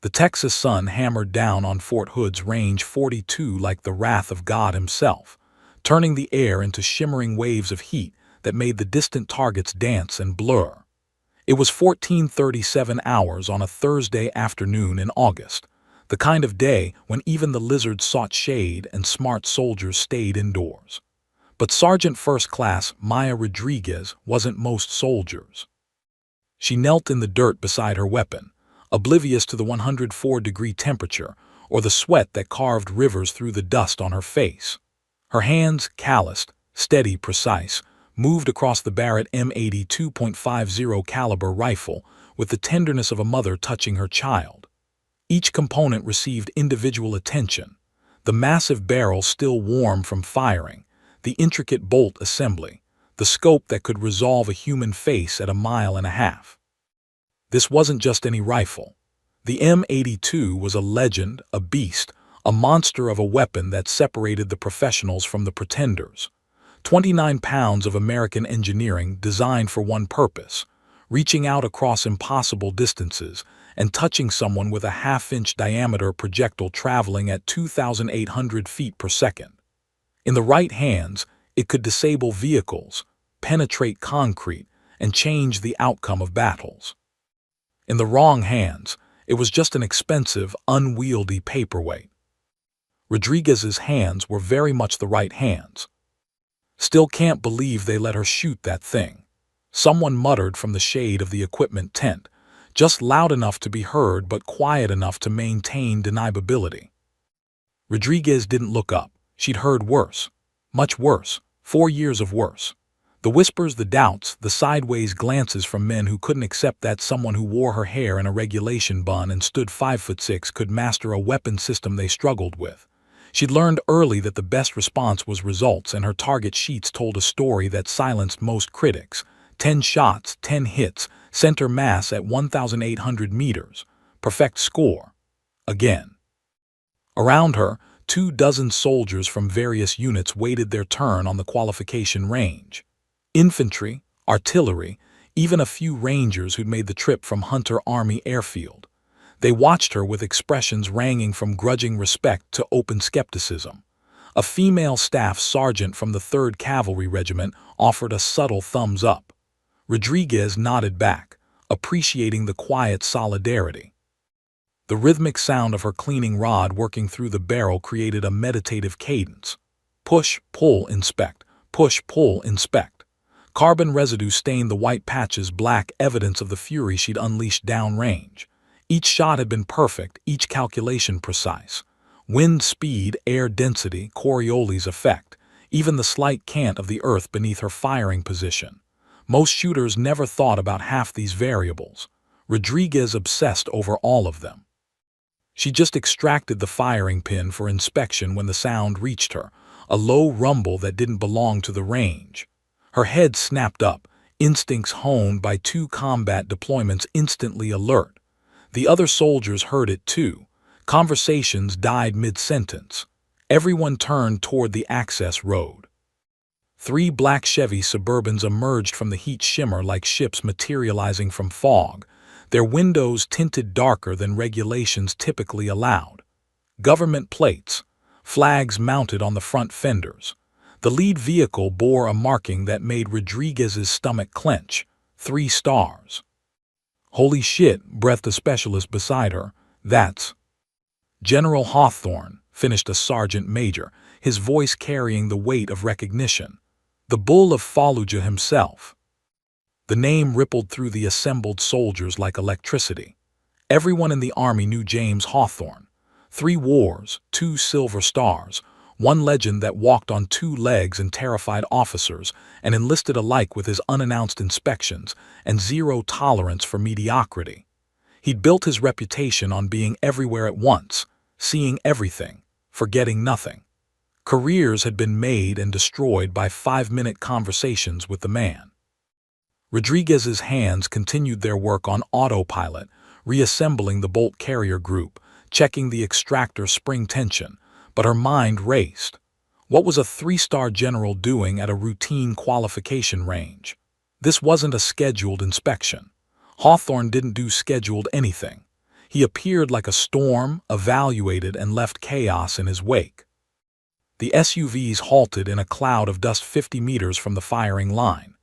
The Texas sun hammered down on Fort Hood's Range 42 like the wrath of God himself, turning the air into shimmering waves of heat that made the distant targets dance and blur. It was 14:37 hours on a Thursday afternoon in August, the kind of day when even the lizards sought shade and smart soldiers stayed indoors. But Sergeant First Class Maya Rodriguez wasn't most soldiers. She knelt in the dirt beside her weapon, oblivious to the 104-degree temperature or the sweat that carved rivers through the dust on her face. Her hands, calloused, steady, precise, moved across the Barrett M82 .50 caliber rifle with the tenderness of a mother touching her child. Each component received individual attention, the massive barrel still warm from firing, the intricate bolt assembly, the scope that could resolve a human face at 1.5 miles. This wasn't just any rifle. The M82 was a legend, a beast, a monster of a weapon that separated the professionals from the pretenders. 29 pounds of American engineering designed for one purpose, reaching out across impossible distances and touching someone with a half-inch diameter projectile traveling at 2,800 feet per second. In the right hands, it could disable vehicles, penetrate concrete, and change the outcome of battles. In the wrong hands, it was just an expensive, unwieldy paperweight. Rodriguez's hands were very much the right hands. "Still can't believe they let her shoot that thing," someone muttered from the shade of the equipment tent, just loud enough to be heard but quiet enough to maintain deniability. Rodriguez didn't look up. She'd heard worse. Much worse. 4 years of worse. The whispers, the doubts, the sideways glances from men who couldn't accept that someone who wore her hair in a regulation bun and stood 5'6" could master a weapon system they struggled with. She'd learned early that the best response was results, and her target sheets told a story that silenced most critics. 10 shots, 10 hits, center mass at 1,800 meters. Perfect score. Again. Around her, 24 soldiers from various units waited their turn on the qualification range. Infantry, artillery, even a few Rangers who'd made the trip from Hunter Army Airfield. They watched her with expressions ranging from grudging respect to open skepticism. A female staff sergeant from the 3rd Cavalry Regiment offered a subtle thumbs up. Rodriguez nodded back, appreciating the quiet solidarity. The rhythmic sound of her cleaning rod working through the barrel created a meditative cadence. Push, pull, inspect. Push, pull, inspect. Carbon residue stained the white patches black, evidence of the fury she'd unleashed downrange. Each shot had been perfect, each calculation precise. Wind speed, air density, Coriolis effect, even the slight cant of the earth beneath her firing position. Most shooters never thought about half these variables. Rodriguez obsessed over all of them. She just extracted the firing pin for inspection when the sound reached her, a low rumble that didn't belong to the range. Her head snapped up, instincts honed by 2 combat deployments instantly alert. The other soldiers heard it too. Conversations died mid-sentence. Everyone turned toward the access road. 3 black Chevy Suburbans emerged from the heat shimmer like ships materializing from fog, their windows tinted darker than regulations typically allowed. Government plates, flags mounted on the front fenders. The lead vehicle bore a marking that made Rodriguez's stomach clench. 3 stars. "Holy shit," breathed a specialist beside her. "That's General Hawthorne," finished a sergeant major, his voice carrying the weight of recognition. "The Bull of Fallujah himself." The name rippled through the assembled soldiers like electricity. Everyone in the army knew James Hawthorne. 3 wars, 2 silver stars, 1 legend that walked on 2 legs and terrified officers and enlisted alike with his unannounced inspections and 0 tolerance for mediocrity. He'd built his reputation on being everywhere at once, seeing everything, forgetting nothing. Careers had been made and destroyed by 5-minute conversations with the man. Rodriguez's hands continued their work on autopilot, reassembling the bolt carrier group, checking the extractor spring tension, but her mind raced. What was a 3-star general doing at a routine qualification range? This wasn't a scheduled inspection. Hawthorne didn't do scheduled anything. He appeared like a storm, evaluated, and left chaos in his wake. The SUVs halted in a cloud of dust 50 meters from the firing line.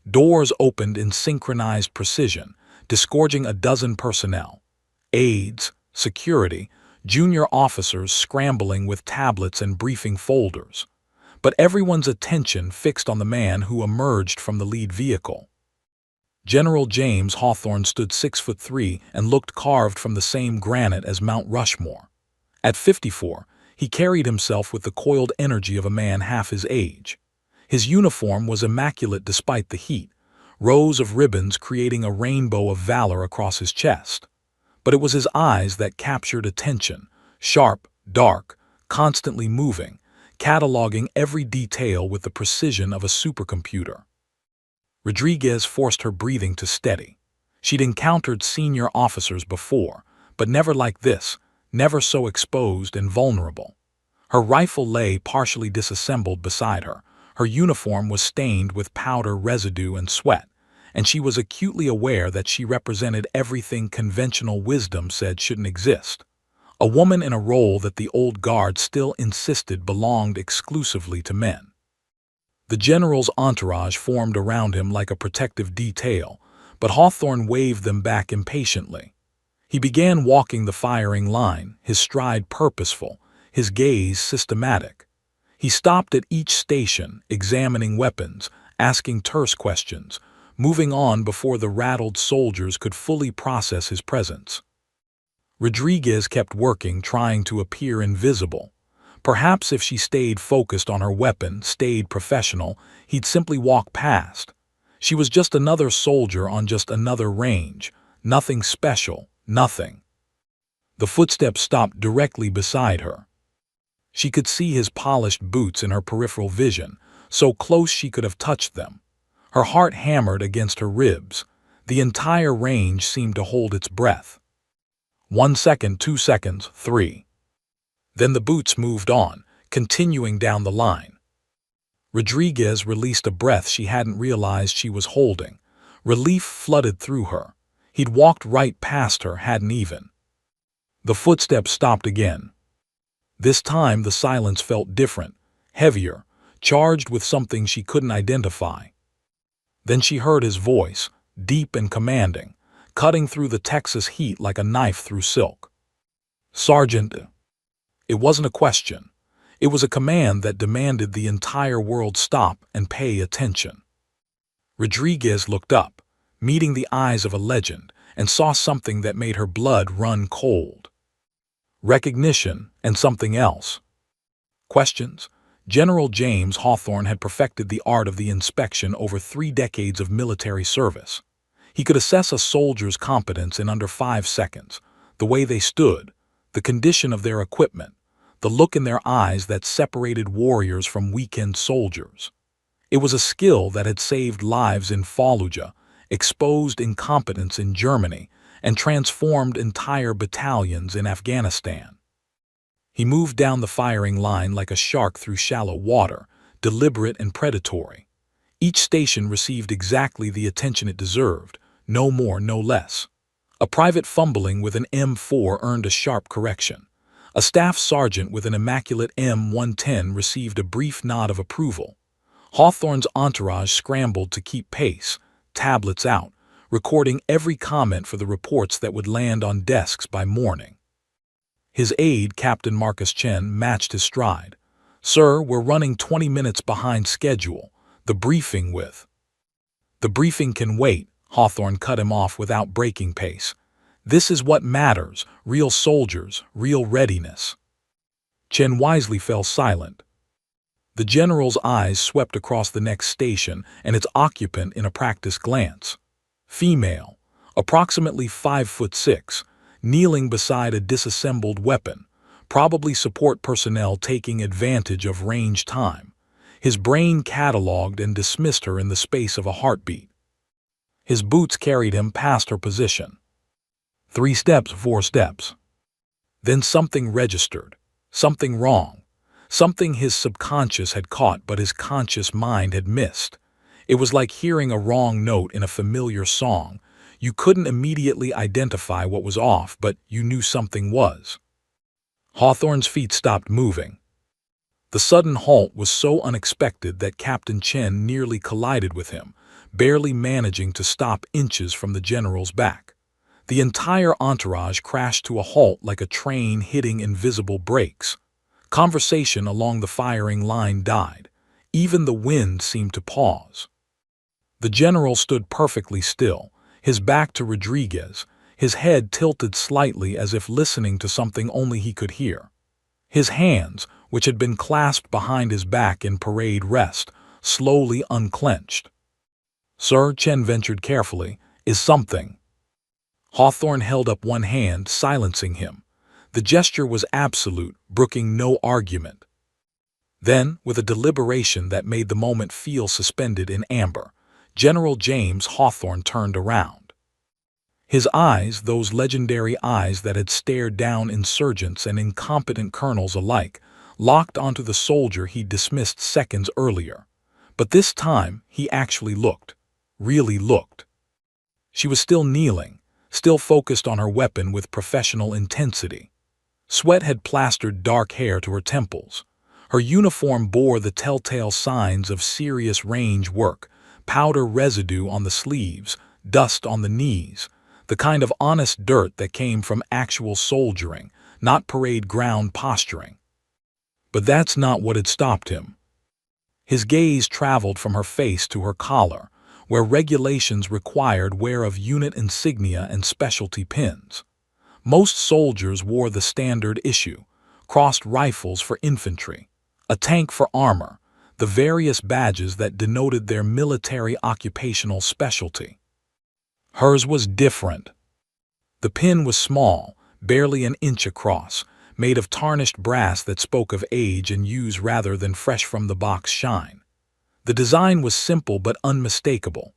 Doors opened in synchronized precision, disgorging a dozen personnel. Aides, security, junior officers scrambling with tablets and briefing folders. But everyone's attention fixed on the man who emerged from the lead vehicle. General James Hawthorne stood 6'3" and looked carved from the same granite as Mount Rushmore. At 54, he carried himself with the coiled energy of a man half his age. His uniform was immaculate despite the heat, rows of ribbons creating a rainbow of valor across his chest. But it was his eyes that captured attention, sharp, dark, constantly moving, cataloging every detail with the precision of a supercomputer. Rodriguez forced her breathing to steady. She'd encountered senior officers before, but never like this, never so exposed and vulnerable. Her rifle lay partially disassembled beside her. Her uniform was stained with powder residue and sweat, and she was acutely aware that she represented everything conventional wisdom said shouldn't exist. A woman in a role that the old guard still insisted belonged exclusively to men. The general's entourage formed around him like a protective detail, but Hawthorne waved them back impatiently. He began walking the firing line, his stride purposeful, his gaze systematic. He stopped at each station, examining weapons, asking terse questions, moving on before the rattled soldiers could fully process his presence. Rodriguez kept working, trying to appear invisible. Perhaps if she stayed focused on her weapon, stayed professional, he'd simply walk past. She was just another soldier on just another range. Nothing special, nothing. The footsteps stopped directly beside her. She could see his polished boots in her peripheral vision, so close she could have touched them. Her heart hammered against her ribs. The entire range seemed to hold its breath. 1 second, 2 seconds, 3. Then the boots moved on, continuing down the line. Rodriguez released a breath she hadn't realized she was holding. Relief flooded through her. He'd walked right past her, hadn't even. The footsteps stopped again. This time the silence felt different, heavier, charged with something she couldn't identify. Then she heard his voice, deep and commanding, cutting through the Texas heat like a knife through silk. "Sergeant." It wasn't a question. It was a command that demanded the entire world stop and pay attention. Rodriguez looked up, meeting the eyes of a legend, and saw something that made her blood run cold. Recognition and something else. Questions? General James Hawthorne had perfected the art of the inspection over 3 decades of military service. He could assess a soldier's competence in under 5 seconds, the way they stood, the condition of their equipment, the look in their eyes that separated warriors from weekend soldiers. It was a skill that had saved lives in Fallujah, exposed incompetence in Germany, and transformed entire battalions in Afghanistan. He moved down the firing line like a shark through shallow water, deliberate and predatory. Each station received exactly the attention it deserved, no more, no less. A private fumbling with an M4 earned a sharp correction. A staff sergeant with an immaculate M110 received a brief nod of approval. Hawthorne's entourage scrambled to keep pace, tablets out, recording every comment for the reports that would land on desks by morning. His aide, Captain Marcus Chen, matched his stride. "Sir, we're running 20 minutes behind schedule. The briefing with..." "The briefing can wait," Hawthorne cut him off without breaking pace. "This is what matters, real soldiers, real readiness." Chen wisely fell silent. The general's eyes swept across the next station and its occupant in a practiced glance. Female, approximately 5'6", kneeling beside a disassembled weapon, probably support personnel taking advantage of range time. His brain cataloged and dismissed her in the space of a heartbeat. His boots carried him past her position. 3 steps, 4 steps. Then something registered, something wrong, something his subconscious had caught but his conscious mind had missed. It was like hearing a wrong note in a familiar song. You couldn't immediately identify what was off, but you knew something was. Hawthorne's feet stopped moving. The sudden halt was so unexpected that Captain Chen nearly collided with him, barely managing to stop inches from the general's back. The entire entourage crashed to a halt like a train hitting invisible brakes. Conversation along the firing line died. Even the wind seemed to pause. The general stood perfectly still, his back to Rodriguez, his head tilted slightly as if listening to something only he could hear. His hands, which had been clasped behind his back in parade rest, slowly unclenched. "Sir," Chen ventured carefully, "is something?" Hawthorne held up one hand, silencing him. The gesture was absolute, brooking no argument. Then, with a deliberation that made the moment feel suspended in amber, General James Hawthorne turned around. His eyes, those legendary eyes that had stared down insurgents and incompetent colonels alike, locked onto the soldier he dismissed seconds earlier. But this time, he actually looked. Really looked. She was still kneeling, still focused on her weapon with professional intensity. Sweat had plastered dark hair to her temples. Her uniform bore the telltale signs of serious range work, powder residue on the sleeves, dust on the knees, the kind of honest dirt that came from actual soldiering, not parade ground posturing. But that's not what had stopped him. His gaze traveled from her face to her collar, where regulations required wear of unit insignia and specialty pins. Most soldiers wore the standard issue, crossed rifles for infantry, a tank for armor, the various badges that denoted their military occupational specialty. Hers was different. The pin was small, barely an inch across, made of tarnished brass that spoke of age and use rather than fresh-from-the-box shine. The design was simple but unmistakable,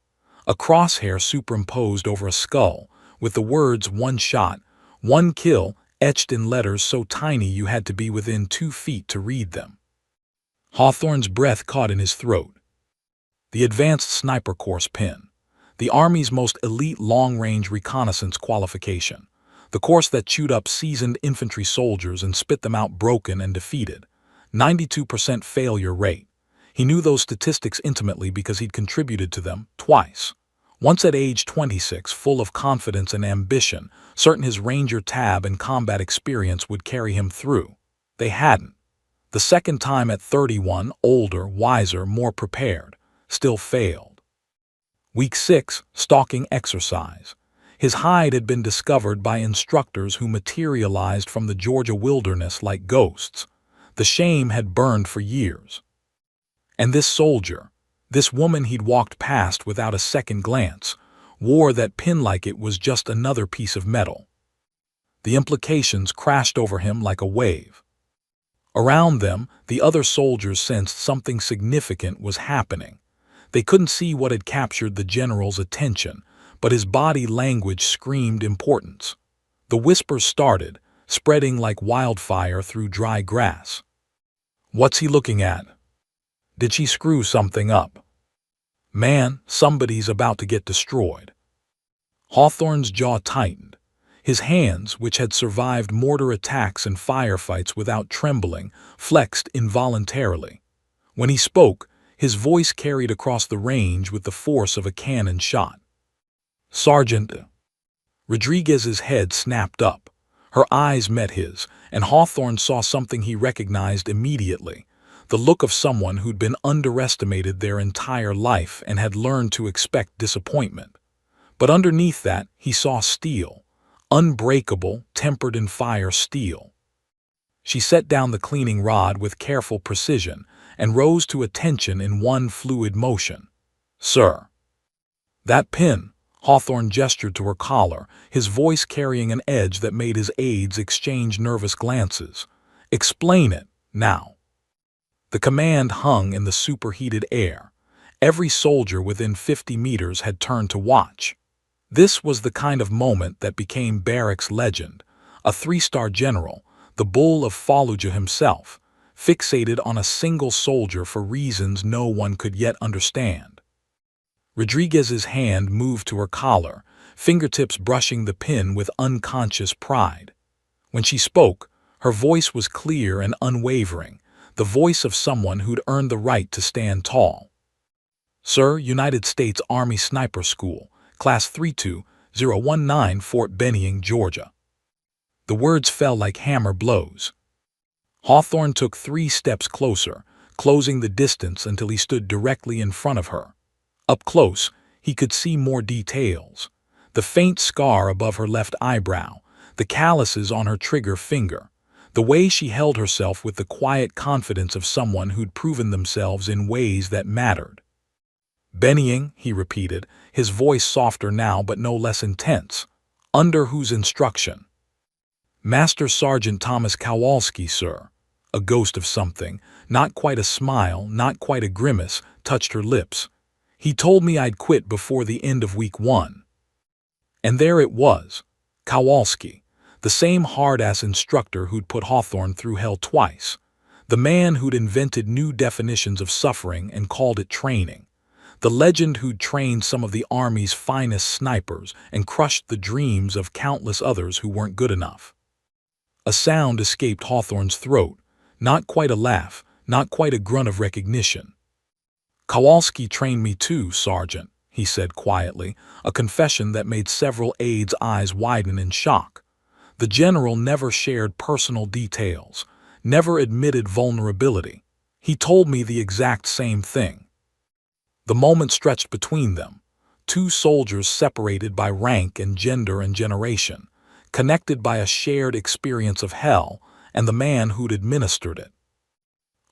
a crosshair superimposed over a skull, with the words "one shot, one kill" etched in letters so tiny you had to be within 2 feet to read them. Hawthorne's breath caught in his throat. The Advanced Sniper Course pin, the Army's most elite long-range reconnaissance qualification, the course that chewed up seasoned infantry soldiers and spit them out broken and defeated. 92% failure rate. He knew those statistics intimately because he'd contributed to them twice. Once at age 26, full of confidence and ambition, certain his Ranger tab and combat experience would carry him through. They hadn't. The second time at 31, older, wiser, more prepared, still failed. Week 6, stalking exercise. His hide had been discovered by instructors who materialized from the Georgia wilderness like ghosts. The shame had burned for years. And this soldier, this woman he'd walked past without a second glance, wore that pin like it was just another piece of metal. The implications crashed over him like a wave. Around them, the other soldiers sensed something significant was happening. They couldn't see what had captured the general's attention, but his body language screamed importance. The whispers started, spreading like wildfire through dry grass. "What's he looking at? Did she screw something up? Man, somebody's about to get destroyed." Hawthorne's jaw tightened. His hands, which had survived mortar attacks and firefights without trembling, flexed involuntarily. When he spoke, his voice carried across the range with the force of a cannon shot. "Sergeant." Rodriguez's head snapped up. Her eyes met his, and Hawthorne saw something he recognized immediately, the look of someone who'd been underestimated their entire life and had learned to expect disappointment. But underneath that, he saw steel, unbreakable, tempered in fire steel. She set down the cleaning rod with careful precision and rose to attention in one fluid motion. "Sir." "That pin." Hawthorne gestured to her collar, his voice carrying an edge that made his aides exchange nervous glances. "Explain it, now." The command hung in the superheated air. Every soldier within 50 meters had turned to watch. This was the kind of moment that became barracks legend. A 3-star general, the bull of Fallujah himself, fixated on a single soldier for reasons no one could yet understand. Rodriguez's hand moved to her collar, fingertips brushing the pin with unconscious pride. When she spoke, her voice was clear and unwavering, the voice of someone who'd earned the right to stand tall. Sir, United States Army Sniper School, Class 32019, Fort Benning, Georgia. The words fell like hammer blows. Hawthorne took 3 steps closer, closing the distance until he stood directly in front of her. Up close, he could see more details. The faint scar above her left eyebrow, the calluses on her trigger finger, the way she held herself with the quiet confidence of someone who'd proven themselves in ways that mattered. "Benning," he repeated, his voice softer now but no less intense. "Under whose instruction?" "Master Sergeant Thomas Kowalski, sir." A ghost of something, not quite a smile, not quite a grimace, touched her lips. "He told me I'd quit before the end of week 1. And there it was. Kowalski, the same hard-ass instructor who'd put Hawthorne through hell twice. The man who'd invented new definitions of suffering and called it training. The legend who'd trained some of the Army's finest snipers and crushed the dreams of countless others who weren't good enough. A sound escaped Hawthorne's throat, not quite a laugh, not quite a grunt of recognition. "Kowalski trained me too, Sergeant," he said quietly, a confession that made several aides' eyes widen in shock. The general never shared personal details, never admitted vulnerability. "He told me the exact same thing." The moment stretched between them, 2 soldiers separated by rank and gender and generation, connected by a shared experience of hell and the man who'd administered it.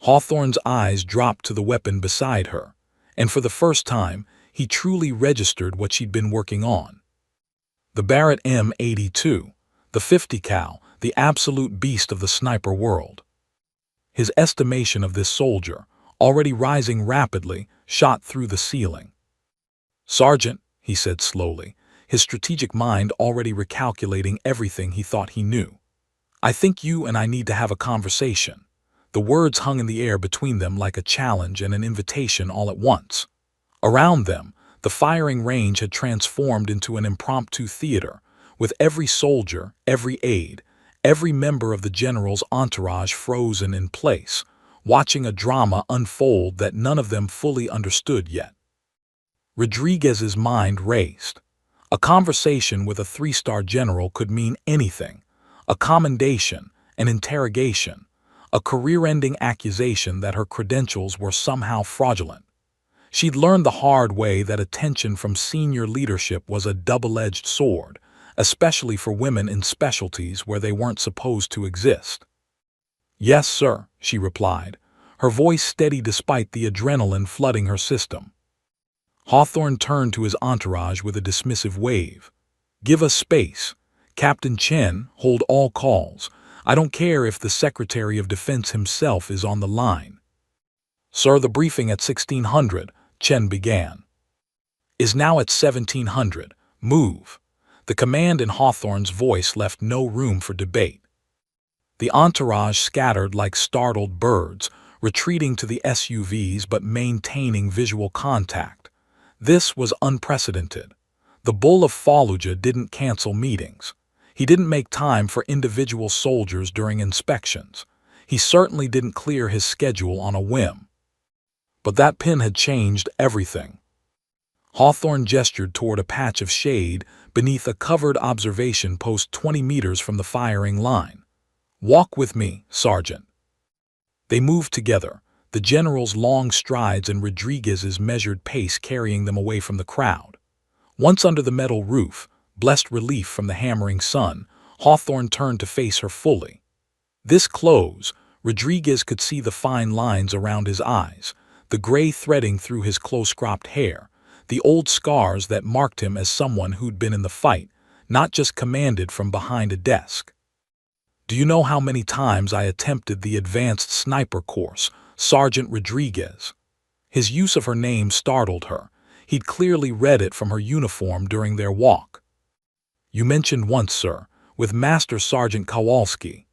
Hawthorne's eyes dropped to the weapon beside her, and for the first time, he truly registered what she'd been working on. The Barrett M82, the 50 cal, the absolute beast of the sniper world. His estimation of this soldier, already rising rapidly, shot through the ceiling. "Sergeant," he said slowly, his strategic mind already recalculating everything he thought he knew, "I think you and I need to have a conversation." The words hung in the air between them like a challenge and an invitation all at once. Around them, the firing range had transformed into an impromptu theater, with every soldier, every aide, every member of the general's entourage frozen in place, watching a drama unfold that none of them fully understood yet. Rodriguez's mind raced. A conversation with a 3-star general could mean anything: a commendation, an interrogation, a career-ending accusation that her credentials were somehow fraudulent. She'd learned the hard way that attention from senior leadership was a double-edged sword, especially for women in specialties where they weren't supposed to exist. "Yes, sir," she replied, her voice steady despite the adrenaline flooding her system. Hawthorne turned to his entourage with a dismissive wave. "Give us space. Captain Chen, hold all calls. I don't care if the Secretary of Defense himself is on the line." "Sir, the briefing at 1600, Chen began. "Is now at 1700. Move." The command in Hawthorne's voice left no room for debate. The entourage scattered like startled birds, retreating to the SUVs but maintaining visual contact. This was unprecedented. The Bull of Fallujah didn't cancel meetings. He didn't make time for individual soldiers during inspections. He certainly didn't clear his schedule on a whim. But that pin had changed everything. Hawthorne gestured toward a patch of shade beneath a covered observation post 20 meters from the firing line. "Walk with me, Sergeant." They moved together, the general's long strides and Rodriguez's measured pace carrying them away from the crowd. Once under the metal roof, blessed relief from the hammering sun, Hawthorne turned to face her fully. This close, Rodriguez could see the fine lines around his eyes, the gray threading through his close-cropped hair, the old scars that marked him as someone who'd been in the fight, not just commanded from behind a desk. "Do you know how many times I attempted the advanced sniper course, Sergeant Rodriguez?" His use of her name startled her. He'd clearly read it from her uniform during their walk. "You mentioned once, sir, with Master Sergeant Kowalski."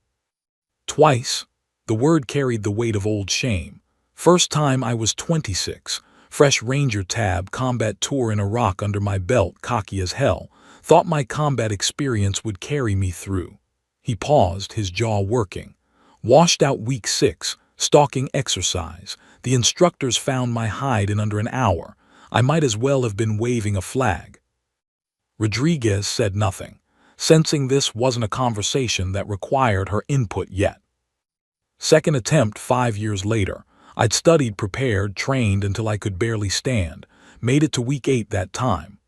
"Twice." The word carried the weight of old shame. "First time I was 26, fresh Ranger tab combat tour in Iraq under my belt, cocky as hell. Thought my combat experience would carry me through. He paused, his jaw working. Washed out week 6, stalking exercise. The instructors found my hide in under an hour. I might as well have been waving a flag. Rodriguez said nothing, sensing this wasn't a conversation that required her input yet. Second attempt 5 years later. I'd studied, prepared, trained until I could barely stand. Made it to week 8 that time.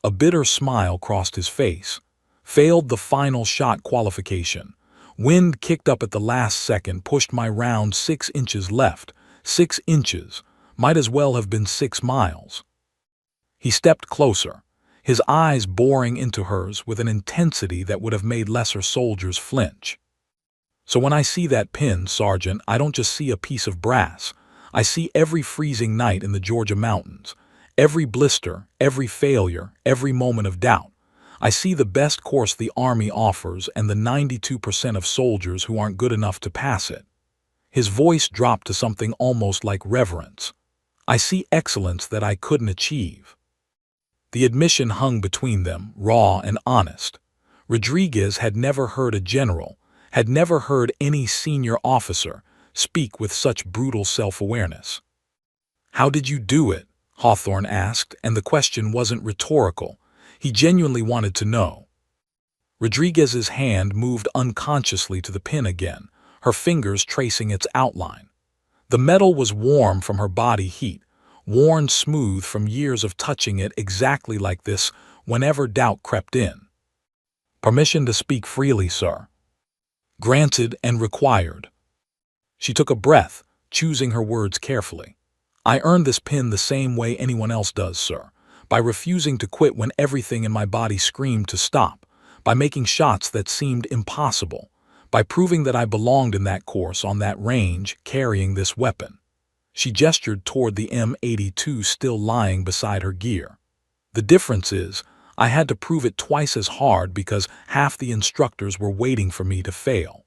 A bitter smile crossed his face. Failed the final shot qualification. Wind kicked up at the last second, pushed my round 6 inches left. 6 inches. Might as well have been 6 miles. He stepped closer, his eyes boring into hers with an intensity that would have made lesser soldiers flinch. So when I see that pin, Sergeant, I don't just see a piece of brass. I see every freezing night in the Georgia mountains, every blister, every failure, every moment of doubt. I see the best course the Army offers and the 92% of soldiers who aren't good enough to pass it. His voice dropped to something almost like reverence. I see excellence that I couldn't achieve. The admission hung between them, raw and honest. Rodriguez had never heard a general, had never heard any senior officer speak with such brutal self-awareness. "How did you do it?" Hawthorne asked, and the question wasn't rhetorical. He genuinely wanted to know. Rodriguez's hand moved unconsciously to the pin again, her fingers tracing its outline. The metal was warm from her body heat, worn smooth from years of touching it exactly like this whenever doubt crept in. "Permission to speak freely, sir." "Granted and required." She took a breath, choosing her words carefully. "I earned this pin the same way anyone else does, sir, by refusing to quit when everything in my body screamed to stop, by making shots that seemed impossible, by proving that I belonged in that course on that range carrying this weapon." She gestured toward the M82 still lying beside her gear. "The difference is, I had to prove it twice as hard because half the instructors were waiting for me to fail.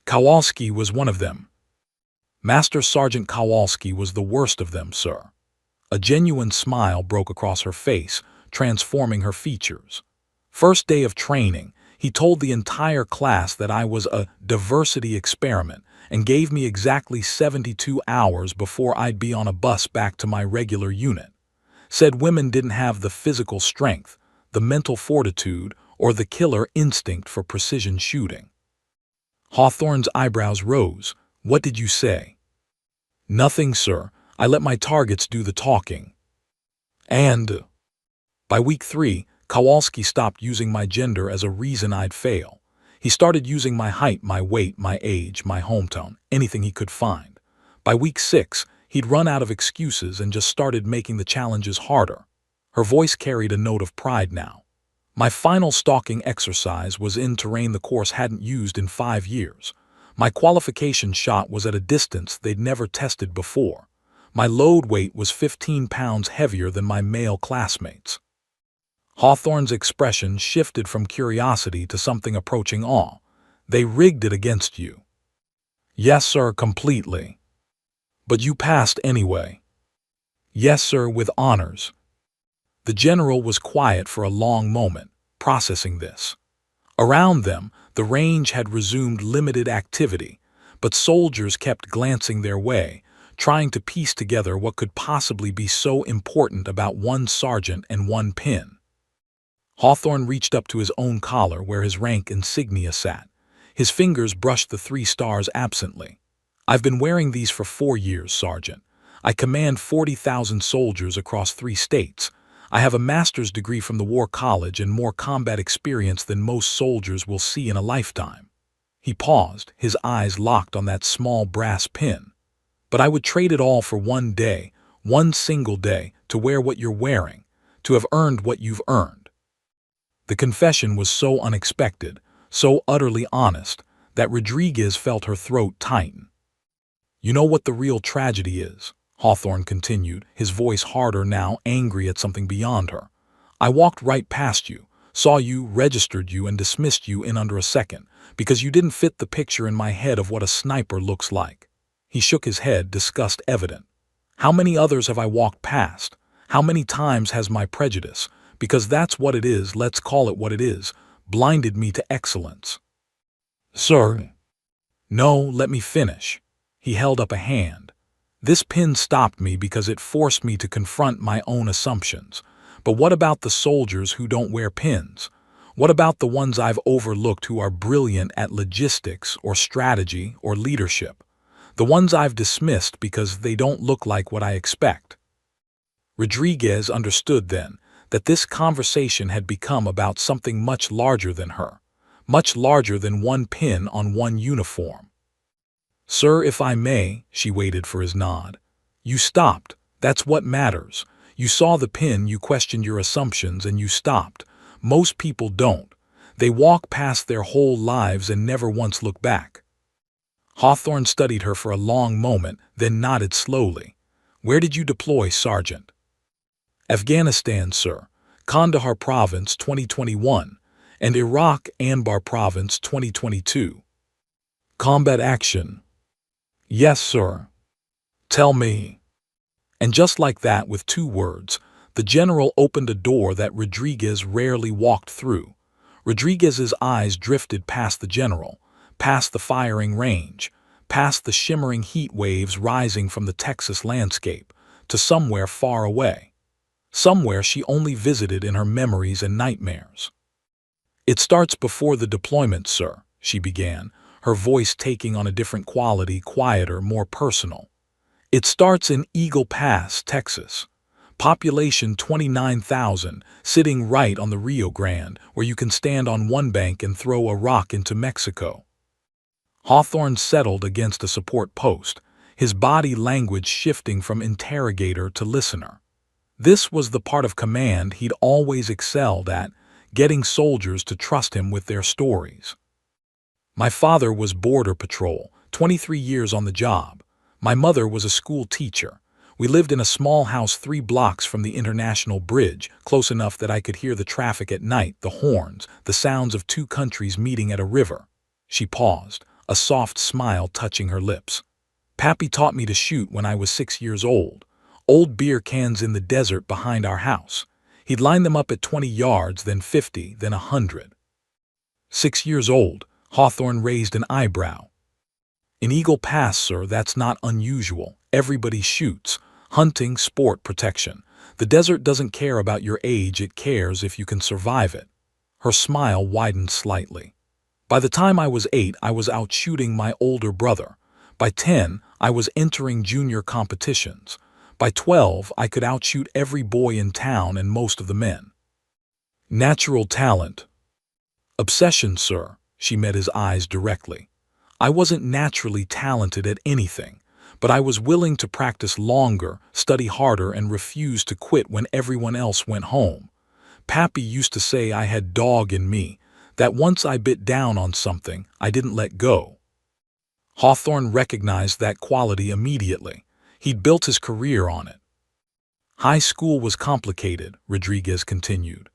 Kowalski was one of them. Master Sergeant Kowalski was the worst of them, sir." A genuine smile broke across her face, transforming her features. "First day of training, he told the entire class that I was a diversity experiment and gave me exactly 72 hours before I'd be on a bus back to my regular unit. Said women didn't have the physical strength, the mental fortitude, or the killer instinct for precision shooting." Hawthorne's eyebrows rose. "What did you say?" "Nothing, sir. I let my targets do the talking." And by week 3, Kowalski stopped using my gender as a reason I'd fail. He started using my height, my weight, my age, my hometown, anything he could find. By week 6, he'd run out of excuses and just started making the challenges harder. Her voice carried a note of pride now. "My final stalking exercise was in terrain the course hadn't used in 5 years. My qualification shot was at a distance they'd never tested before. My load weight was 15 pounds heavier than my male classmates." Hawthorne's expression shifted from curiosity to something approaching awe. "They rigged it against you." "Yes, sir, completely." "But you passed anyway." "Yes, sir, with honors." The general was quiet for a long moment, processing this. Around them, the range had resumed limited activity, but soldiers kept glancing their way, trying to piece together what could possibly be so important about one sergeant and one pin. Hawthorne reached up to his own collar where his rank insignia sat. His fingers brushed the 3 stars absently. "I've been wearing these for 4 years, Sergeant. I command 40,000 soldiers across 3 states. I have a master's degree from the War College and more combat experience than most soldiers will see in a lifetime." He paused, his eyes locked on that small brass pin. "But I would trade it all for one day, one single day, to wear what you're wearing, to have earned what you've earned." The confession was so unexpected, so utterly honest, that Rodriguez felt her throat tighten. "You know what the real tragedy is?" Hawthorne continued, his voice harder now, angry at something beyond her. "I walked right past you, saw you, registered you, and dismissed you in under a second, because you didn't fit the picture in my head of what a sniper looks like." He shook his head, disgust evident. "How many others have I walked past? How many times has my prejudice, because that's what it is, let's call it what it is, blinded me to excellence. Sir. No, let me finish. He held up a hand. This pin stopped me because it forced me to confront my own assumptions. But what about the soldiers who don't wear pins? What about the ones I've overlooked who are brilliant at logistics or strategy or leadership? The ones I've dismissed because they don't look like what I expect. Rodriguez understood then that this conversation had become about something much larger than her, much larger than one pin on one uniform. Sir, if I may, she waited for his nod. You stopped. That's what matters. You saw the pin, you questioned your assumptions, and you stopped. Most people don't. They walk past their whole lives and never once look back. Hawthorne studied her for a long moment, then nodded slowly. Where did you deploy, Sergeant? Afghanistan, sir. Kandahar Province, 2021, and Iraq, Anbar Province, 2022. Combat action. Yes, sir. Tell me. And just like that, with 2 words, the general opened a door that Rodriguez rarely walked through. Rodriguez's eyes drifted past the general, past the firing range, past the shimmering heat waves rising from the Texas landscape, to somewhere far away. Somewhere she only visited in her memories and nightmares. It starts before the deployment, sir, she began, her voice taking on a different quality, quieter, more personal. It starts in Eagle Pass, Texas. Population 29,000, sitting right on the Rio Grande, where you can stand on one bank and throw a rock into Mexico. Hawthorne settled against a support post, his body language shifting from interrogator to listener. This was the part of command he'd always excelled at, getting soldiers to trust him with their stories. My father was border patrol, 23 years on the job. My mother was a school teacher. We lived in a small house 3 blocks from the International Bridge, close enough that I could hear the traffic at night, the horns, the sounds of 2 countries meeting at a river. She paused, a soft smile touching her lips. Pappy taught me to shoot when I was 6 years old. Old beer cans in the desert behind our house. He'd line them up at 20 yards, then 50, then 100. 6 years old, Hawthorne raised an eyebrow. In Eagle Pass, sir, that's not unusual. Everybody shoots. Hunting, sport, protection. The desert doesn't care about your age, it cares if you can survive it. Her smile widened slightly. By the time I was 8, I was out shooting my older brother. By 10, I was entering junior competitions. By 12, I could outshoot every boy in town and most of the men. Natural talent. Obsession, sir. She met his eyes directly. I wasn't naturally talented at anything, but I was willing to practice longer, study harder, and refuse to quit when everyone else went home. Pappy used to say I had dog in me, that once I bit down on something, I didn't let go. Hawthorne recognized that quality immediately. He'd built his career on it. High school was complicated, Rodriguez continued.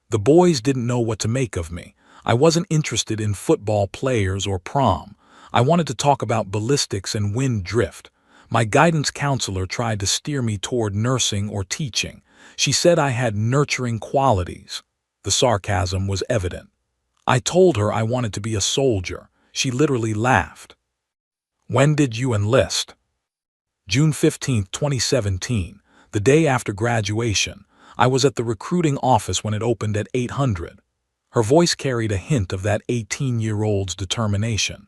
The boys didn't know what to make of me. I wasn't interested in football players or prom. I wanted to talk about ballistics and wind drift. My guidance counselor tried to steer me toward nursing or teaching. She said I had nurturing qualities. The sarcasm was evident. I told her I wanted to be a soldier. She literally laughed. When did you enlist? June 15, 2017, the day after graduation. I was at the recruiting office when it opened at 800. Her voice carried a hint of that 18-year-old's determination.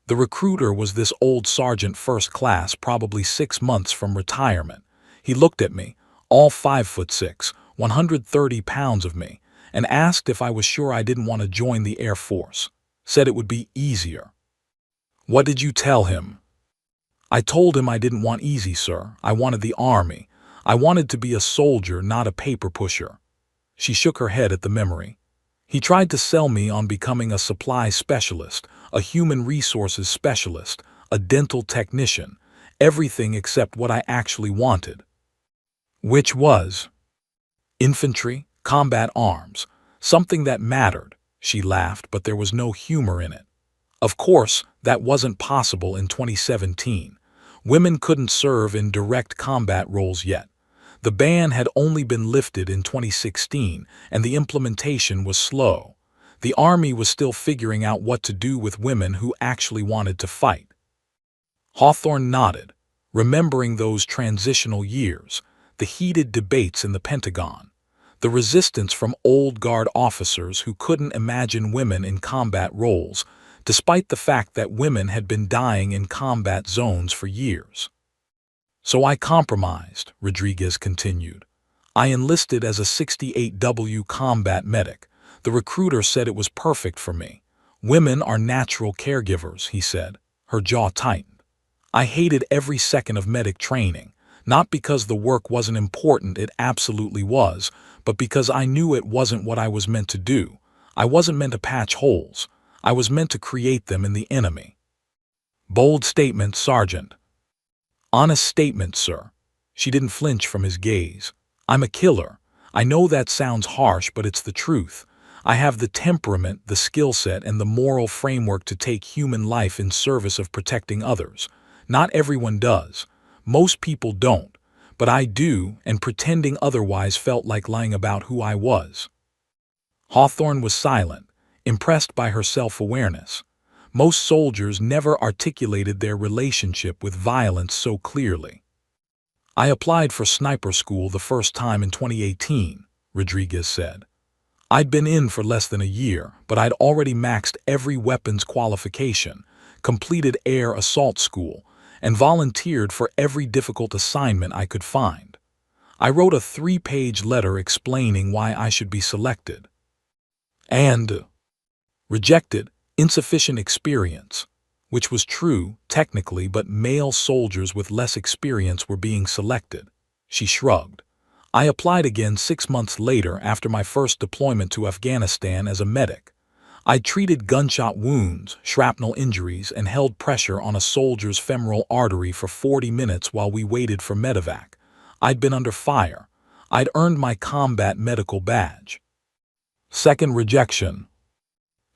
The recruiter was this old sergeant first class, probably 6 months from retirement. He looked at me, all 5'6", 130 pounds of me, and asked if I was sure I didn't want to join the Air Force. Said it would be easier. What did you tell him? I told him I didn't want easy, sir. I wanted the Army. I wanted to be a soldier, not a paper pusher. She shook her head at the memory. He tried to sell me on becoming a supply specialist, a human resources specialist, a dental technician, everything except what I actually wanted. Which was infantry, combat arms, something that mattered. She laughed, but there was no humor in it. Of course, that wasn't possible in 2017. Women couldn't serve in direct combat roles yet. The ban had only been lifted in 2016, and the implementation was slow. The Army was still figuring out what to do with women who actually wanted to fight. Hawthorne nodded, remembering those transitional years, the heated debates in the Pentagon, the resistance from old guard officers who couldn't imagine women in combat roles, despite the fact that women had been dying in combat zones for years. So I compromised, Rodriguez continued. I enlisted as a 68W combat medic. The recruiter said it was perfect for me. Women are natural caregivers, he said. Her jaw tightened. I hated every second of medic training, not because the work wasn't important, it absolutely was, but because I knew it wasn't what I was meant to do. I wasn't meant to patch holes. I was meant to create them in the enemy. Bold statement, Sergeant. Honest statement, sir. She didn't flinch from his gaze. I'm a killer. I know that sounds harsh, but it's the truth. I have the temperament, the skill set, and the moral framework to take human life in service of protecting others. Not everyone does. Most people don't. But I do, and pretending otherwise felt like lying about who I was. Hawthorne was silent, impressed by her self-awareness. Most soldiers never articulated their relationship with violence so clearly. I applied for sniper school the first time in 2018, Rodriguez said. I'd been in for less than a year, but I'd already maxed every weapons qualification, completed air assault school, and volunteered for every difficult assignment I could find. I wrote a 3-page letter explaining why I should be selected. And rejected. Insufficient experience, which was true, technically, but male soldiers with less experience were being selected. She shrugged. I applied again 6 months later after my first deployment to Afghanistan as a medic. I treated gunshot wounds, shrapnel injuries, and held pressure on a soldier's femoral artery for 40 minutes while we waited for medevac. I'd been under fire. I'd earned my combat medical badge. Second rejection.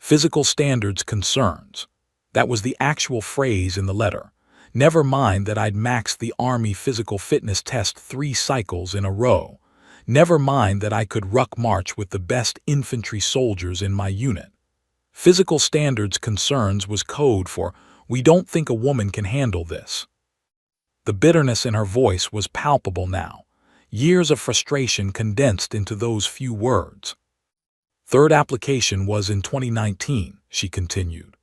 Physical standards concerns. That was the actual phrase in the letter. Never mind that I'd maxed the Army physical fitness test 3 cycles in a row. Never mind that I could ruck march with the best infantry soldiers in my unit. Physical standards concerns was code for, we don't think a woman can handle this. The bitterness in her voice was palpable now. Years of frustration condensed into those few words. Third application was in 2019, she continued.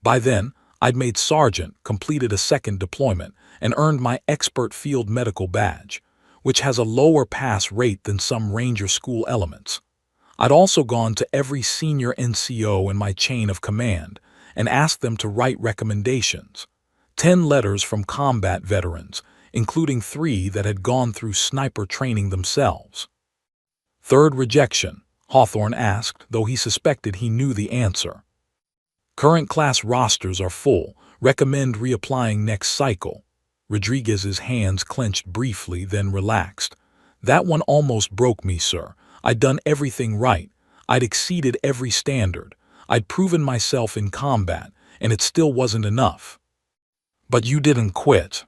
By then, I'd made sergeant, completed a second deployment, and earned my expert field medical badge, which has a lower pass rate than some Ranger School elements. I'd also gone to every senior NCO in my chain of command and asked them to write recommendations. 10 letters from combat veterans, including 3 that had gone through sniper training themselves. Third rejection. Hawthorne asked, though he suspected he knew the answer. Current class rosters are full. Recommend reapplying next cycle. Rodriguez's hands clenched briefly, then relaxed. That one almost broke me, sir. I'd done everything right. I'd exceeded every standard. I'd proven myself in combat, and it still wasn't enough. But you didn't quit.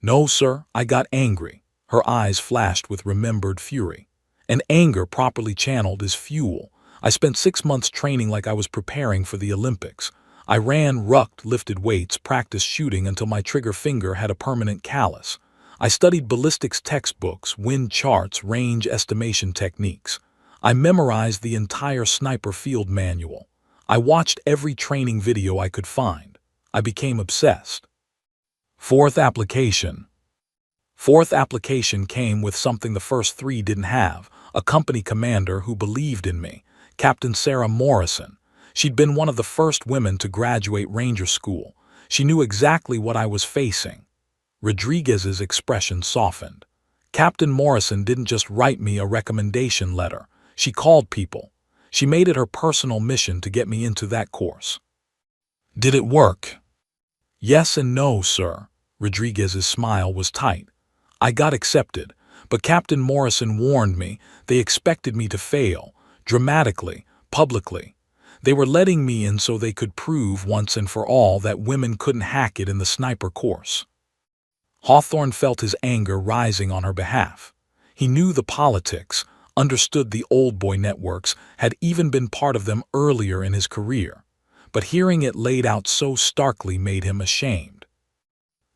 No, sir, I got angry. Her eyes flashed with remembered fury. And anger properly channeled is fuel. I spent 6 months training like I was preparing for the Olympics. I ran, rucked, lifted weights, practiced shooting until my trigger finger had a permanent callus. I studied ballistics textbooks, wind charts, range estimation techniques. I memorized the entire sniper field manual. I watched every training video I could find. I became obsessed. Fourth application. Fourth application came with something the first 3 didn't have, a company commander who believed in me, Captain Sarah Morrison. She'd been one of the first women to graduate Ranger School. She knew exactly what I was facing. Rodriguez's expression softened. Captain Morrison didn't just write me a recommendation letter. She called people. She made it her personal mission to get me into that course. Did it work? Yes and no, sir. Rodriguez's smile was tight. I got accepted, but Captain Morrison warned me they expected me to fail, dramatically, publicly. They were letting me in so they could prove once and for all that women couldn't hack it in the sniper course. Hawthorne felt his anger rising on her behalf. He knew the politics, understood the old boy networks, had even been part of them earlier in his career. But hearing it laid out so starkly made him ashamed.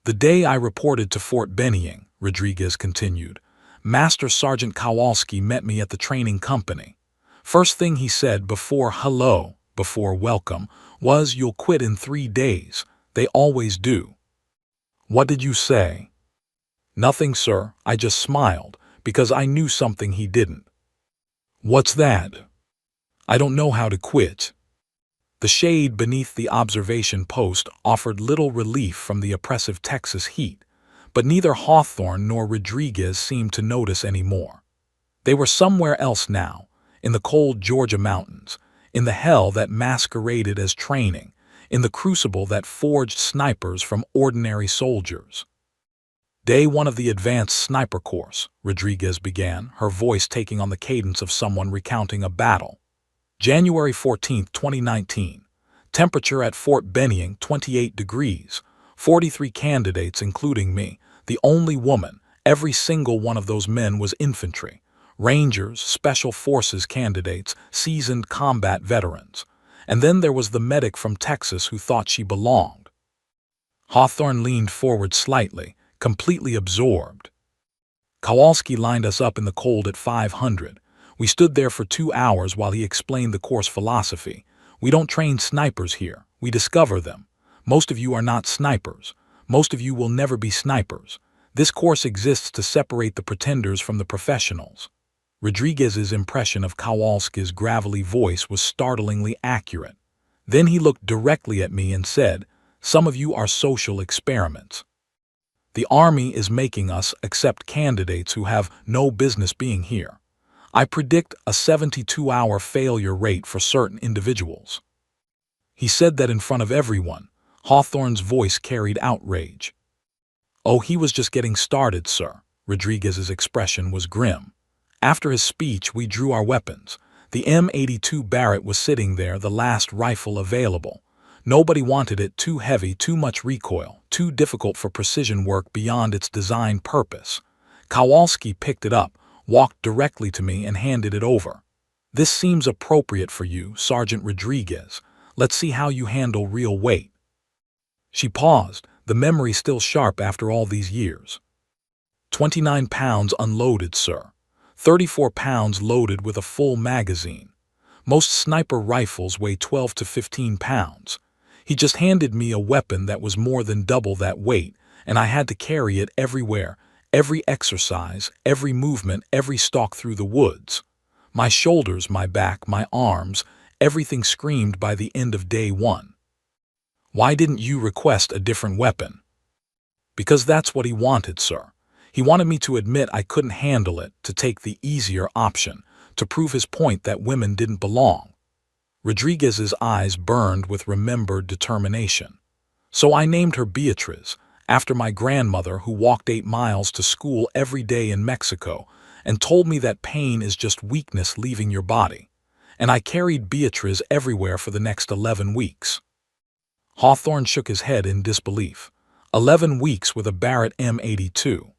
The day I reported to Fort Benning, Rodriguez continued, Master Sergeant Kowalski met me at the training company. First thing he said before hello, before welcome, was, "You'll quit in 3 days. They always do." What did you say? Nothing, sir. I just smiled, because I knew something he didn't. What's that? I don't know how to quit. The shade beneath the observation post offered little relief from the oppressive Texas heat, but neither Hawthorne nor Rodriguez seemed to notice any more. They were somewhere else now, in the cold Georgia mountains, in the hell that masqueraded as training, in the crucible that forged snipers from ordinary soldiers. Day 1 of the advanced sniper course, Rodriguez began, her voice taking on the cadence of someone recounting a battle. January 14, 2019. Temperature at Fort Benning, 28 degrees. 43 candidates, including me, the only woman. Every single one of those men was infantry. Rangers, special forces candidates, seasoned combat veterans. And then there was the medic from Texas who thought she belonged. Hawthorne leaned forward slightly, completely absorbed. Kowalski lined us up in the cold at 500. We stood there for 2 hours while he explained the course philosophy. We don't train snipers here. We discover them. Most of you are not snipers. Most of you will never be snipers. This course exists to separate the pretenders from the professionals. Rodriguez's impression of Kowalski's gravelly voice was startlingly accurate. Then he looked directly at me and said, "Some of you are social experiments. The Army is making us accept candidates who have no business being here. I predict a 72-hour failure rate for certain individuals." He said that in front of everyone. Hawthorne's voice carried outrage. "Oh, he was just getting started, sir." Rodriguez's expression was grim. After his speech, we drew our weapons. The M82 Barrett was sitting there, the last rifle available. Nobody wanted it, too heavy, too much recoil, too difficult for precision work beyond its design purpose. Kowalski picked it up, walked directly to me and handed it over. "This seems appropriate for you, Sergeant Rodriguez. Let's see how you handle real weight." She paused, the memory still sharp after all these years. 29 pounds unloaded, sir. 34 pounds loaded with a full magazine. Most sniper rifles weigh 12 to 15 pounds. He just handed me a weapon that was more than double that weight, and I had to carry it everywhere, every exercise, every movement, every stalk through the woods. My shoulders, my back, my arms, everything screamed by the end of day 1. "Why didn't you request a different weapon?" "Because that's what he wanted, sir. He wanted me to admit I couldn't handle it, to take the easier option, to prove his point that women didn't belong." Rodriguez's eyes burned with remembered determination. "So I named her Beatriz, after my grandmother who walked 8 miles to school every day in Mexico and told me that pain is just weakness leaving your body. And I carried Beatriz everywhere for the next 11 weeks. Hawthorne shook his head in disbelief. 11 weeks with a Barrett M82.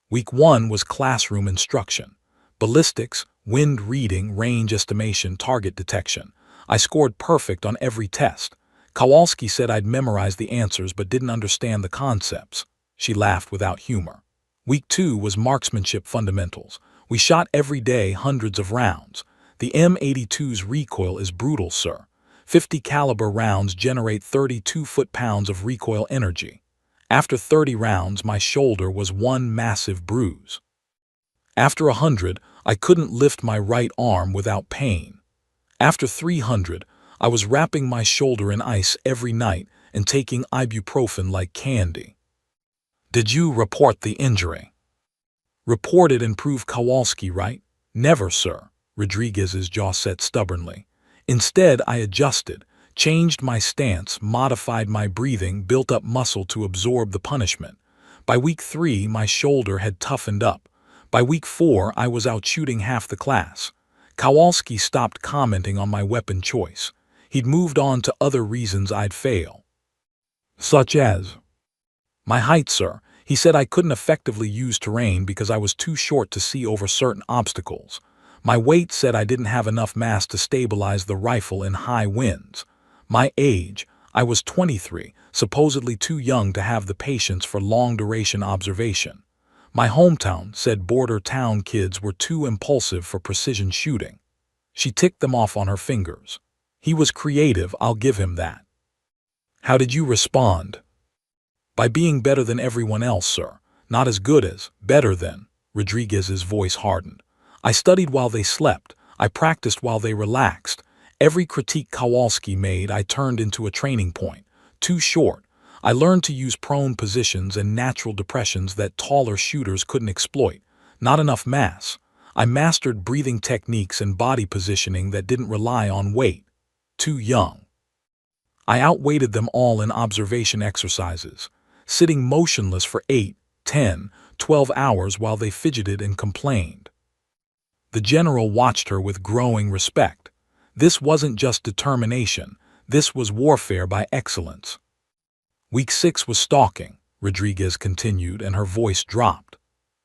Week 1 was classroom instruction. Ballistics, wind reading, range estimation, target detection. I scored perfect on every test. Kowalski said I'd memorized the answers but didn't understand the concepts. She laughed without humor. Week 2 was marksmanship fundamentals. We shot every day hundreds of rounds. The M82's recoil is brutal, sir. 50 caliber rounds generate 32 foot-pounds of recoil energy. After 30 rounds, my shoulder was one massive bruise. After 100, I couldn't lift my right arm without pain. After 300, I was wrapping my shoulder in ice every night and taking ibuprofen like candy. Did you report the injury? Report it and prove Kowalski right? Never, sir. Rodriguez's jaw set stubbornly. Instead, I adjusted, changed my stance, modified my breathing, built up muscle to absorb the punishment. By week 3, my shoulder had toughened up. By week 4, I was out shooting half the class. Kowalski stopped commenting on my weapon choice. He'd moved on to other reasons I'd fail. Such as my height, sir. He said I couldn't effectively use terrain because I was too short to see over certain obstacles. My weight said I didn't have enough mass to stabilize the rifle in high winds. My age, I was 23, supposedly too young to have the patience for long-duration observation. My hometown said border town kids were too impulsive for precision shooting. She ticked them off on her fingers. He was creative, I'll give him that. How did you respond? By being better than everyone else, sir. Not as good as, better than. Rodriguez's voice hardened. I studied while they slept. I practiced while they relaxed. Every critique Kowalski made I turned into a training point. Too short. I learned to use prone positions and natural depressions that taller shooters couldn't exploit. Not enough mass. I mastered breathing techniques and body positioning that didn't rely on weight. Too young. I outweighted them all in observation exercises, sitting motionless for 8, 10, 12 hours while they fidgeted and complained. The general watched her with growing respect. This wasn't just determination, this was warfare by excellence. Week 6 was stalking, Rodriguez continued, and her voice dropped.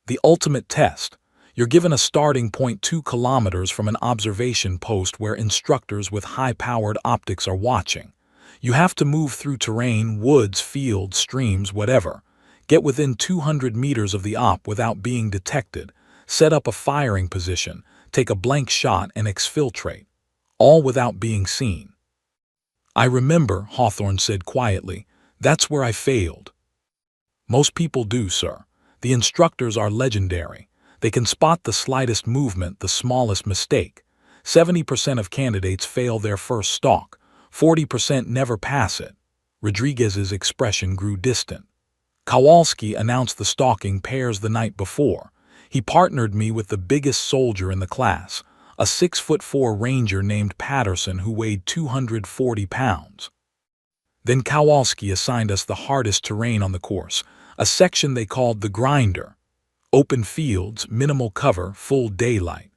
The ultimate test. You're given a starting point 2 kilometers from an observation post where instructors with high-powered optics are watching. You have to move through terrain, woods, fields, streams, whatever. Get within 200 meters of the op without being detected. Set up a firing position, take a blank shot and exfiltrate. All without being seen. I remember, Hawthorne said quietly. That's where I failed. Most people do, sir. The instructors are legendary. They can spot the slightest movement, the smallest mistake. 70% of candidates fail their first stalk. 40% never pass it. Rodriguez's expression grew distant. Kowalski announced the stalking pairs the night before. He partnered me with the biggest soldier in the class, a 6'4" ranger named Patterson who weighed 240 pounds. Then Kowalski assigned us the hardest terrain on the course, a section they called the grinder. Open fields, minimal cover, full daylight.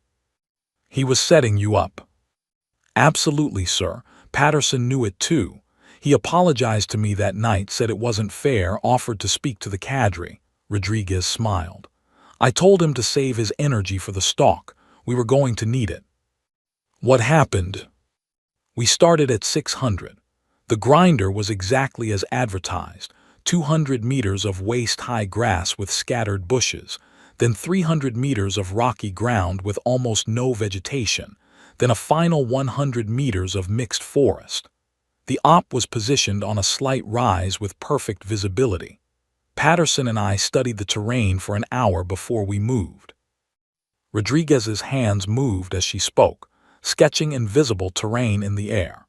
He was setting you up. Absolutely, sir. Patterson knew it too. He apologized to me that night, said it wasn't fair, offered to speak to the cadre. Rodriguez smiled. I told him to save his energy for the stalk. We were going to need it. What happened? We started at 600. The grinder was exactly as advertised. 200 meters of waist-high grass with scattered bushes, then 300 meters of rocky ground with almost no vegetation, then a final 100 meters of mixed forest. The op was positioned on a slight rise with perfect visibility. Patterson and I studied the terrain for an hour before we moved. Rodriguez's hands moved as she spoke, sketching invisible terrain in the air.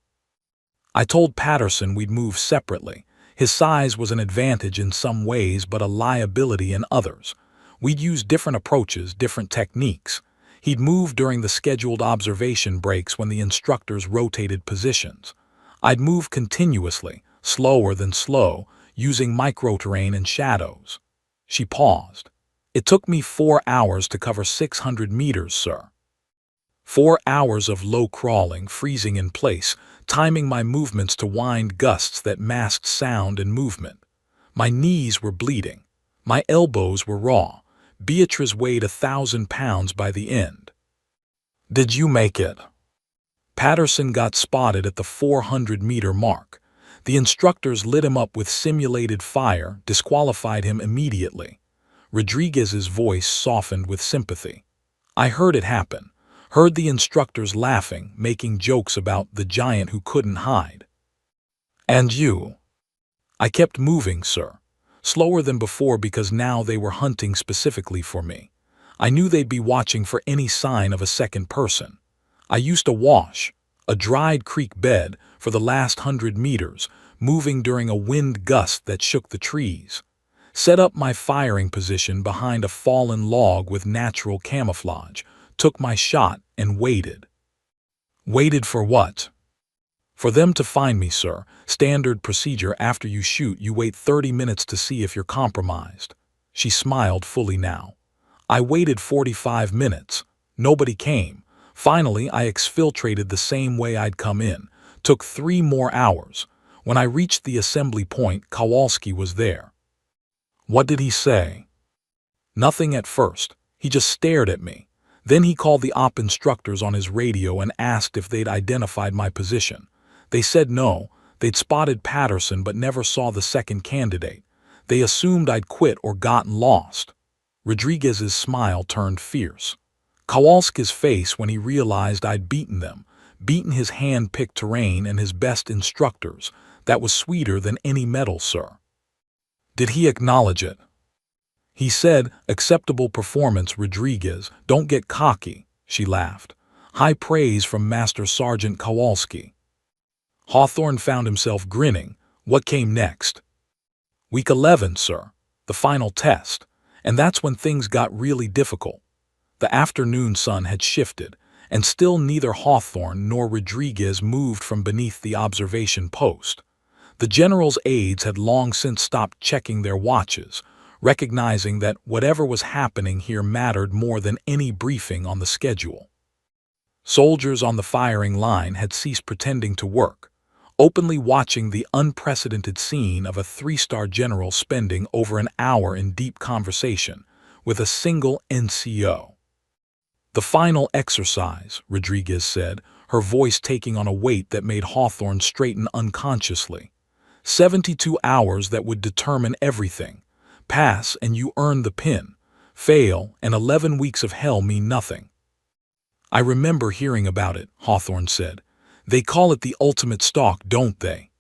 I told Patterson we'd move separately. His size was an advantage in some ways but a liability in others. We'd use different approaches, different techniques. He'd move during the scheduled observation breaks when the instructors rotated positions. I'd move continuously, slower than slow, using microterrain and shadows. She paused. It took me 4 hours to cover 600 meters, sir. 4 hours of low crawling, freezing in place, timing my movements to wind gusts that masked sound and movement. My knees were bleeding. My elbows were raw. Beatrice weighed 1,000 pounds by the end. Did you make it? Patterson got spotted at the 400-meter mark. The instructors lit him up with simulated fire, disqualified him immediately. Rodriguez's voice softened with sympathy. I heard it happen. Heard the instructors laughing, making jokes about the giant who couldn't hide. And you? I kept moving, sir. Slower than before because now they were hunting specifically for me. I knew they'd be watching for any sign of a second person. I used a wash, a dried creek bed, for the last 100 meters, moving during a wind gust that shook the trees. Set up my firing position behind a fallen log with natural camouflage, took my shot and waited. Waited for what? For them to find me, sir. Standard procedure: after you shoot, you wait 30 minutes to see if you're compromised. She smiled fully now. I waited 45 minutes. Nobody came. Finally, I exfiltrated the same way I'd come in. Took 3 more hours. When I reached the assembly point, Kowalski was there. What did he say? Nothing at first. He just stared at me. Then he called the op instructors on his radio and asked if they'd identified my position. They said no, they'd spotted Patterson but never saw the second candidate. They assumed I'd quit or gotten lost. Rodriguez's smile turned fierce. Kowalski's face when he realized I'd beaten them, beaten his hand-picked terrain and his best instructors, that was sweeter than any medal, sir. Did he acknowledge it? He said, acceptable performance, Rodriguez, don't get cocky, she laughed. High praise from Master Sergeant Kowalski. Hawthorne found himself grinning. What came next? Week 11, sir, the final test, and that's when things got really difficult. The afternoon sun had shifted, and still neither Hawthorne nor Rodriguez moved from beneath the observation post. The general's aides had long since stopped checking their watches, recognizing that whatever was happening here mattered more than any briefing on the schedule. Soldiers on the firing line had ceased pretending to work, openly watching the unprecedented scene of a three-star general spending over an hour in deep conversation with a single NCO. The final exercise, Rodriguez said, her voice taking on a weight that made Hawthorne straighten unconsciously. 72 hours that would determine everything. Pass and you earn the pin. Fail and 11 weeks of hell mean nothing. I remember hearing about it, Hawthorne said. They call it the ultimate stalk, don't they?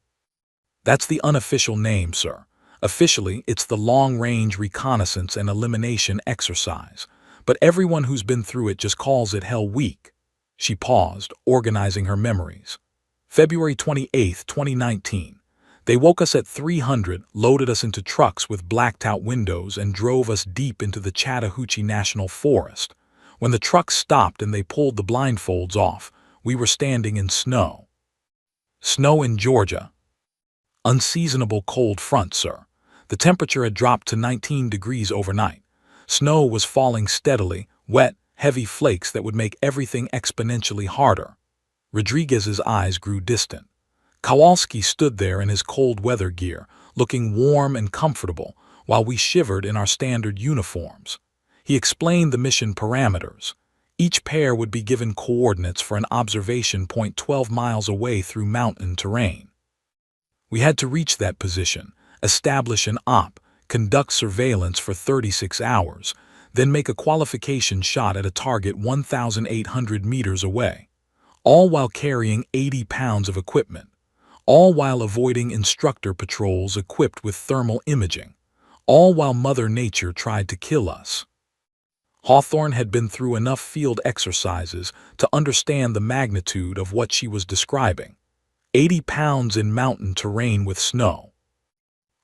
That's the unofficial name, sir. Officially, it's the long-range reconnaissance and elimination exercise. But everyone who's been through it just calls it Hell Week. She paused, organizing her memories. February 28, 2019. They woke us at 300, loaded us into trucks with blacked-out windows, and drove us deep into the Chattahoochee National Forest. When the trucks stopped and they pulled the blindfolds off, we were standing in snow. Snow in Georgia. Unseasonable cold front, sir. The temperature had dropped to 19 degrees overnight. Snow was falling steadily, wet, heavy flakes that would make everything exponentially harder. Rodriguez's eyes grew distant. Kowalski stood there in his cold weather gear, looking warm and comfortable, while we shivered in our standard uniforms. He explained the mission parameters. Each pair would be given coordinates for an observation point 12 miles away through mountain terrain. We had to reach that position, establish an op, conduct surveillance for 36 hours, then make a qualification shot at a target 1,800 meters away, all while carrying 80 pounds of equipment. All while avoiding instructor patrols equipped with thermal imaging, all while Mother Nature tried to kill us. Hawthorne had been through enough field exercises to understand the magnitude of what she was describing. 80 pounds in mountain terrain with snow.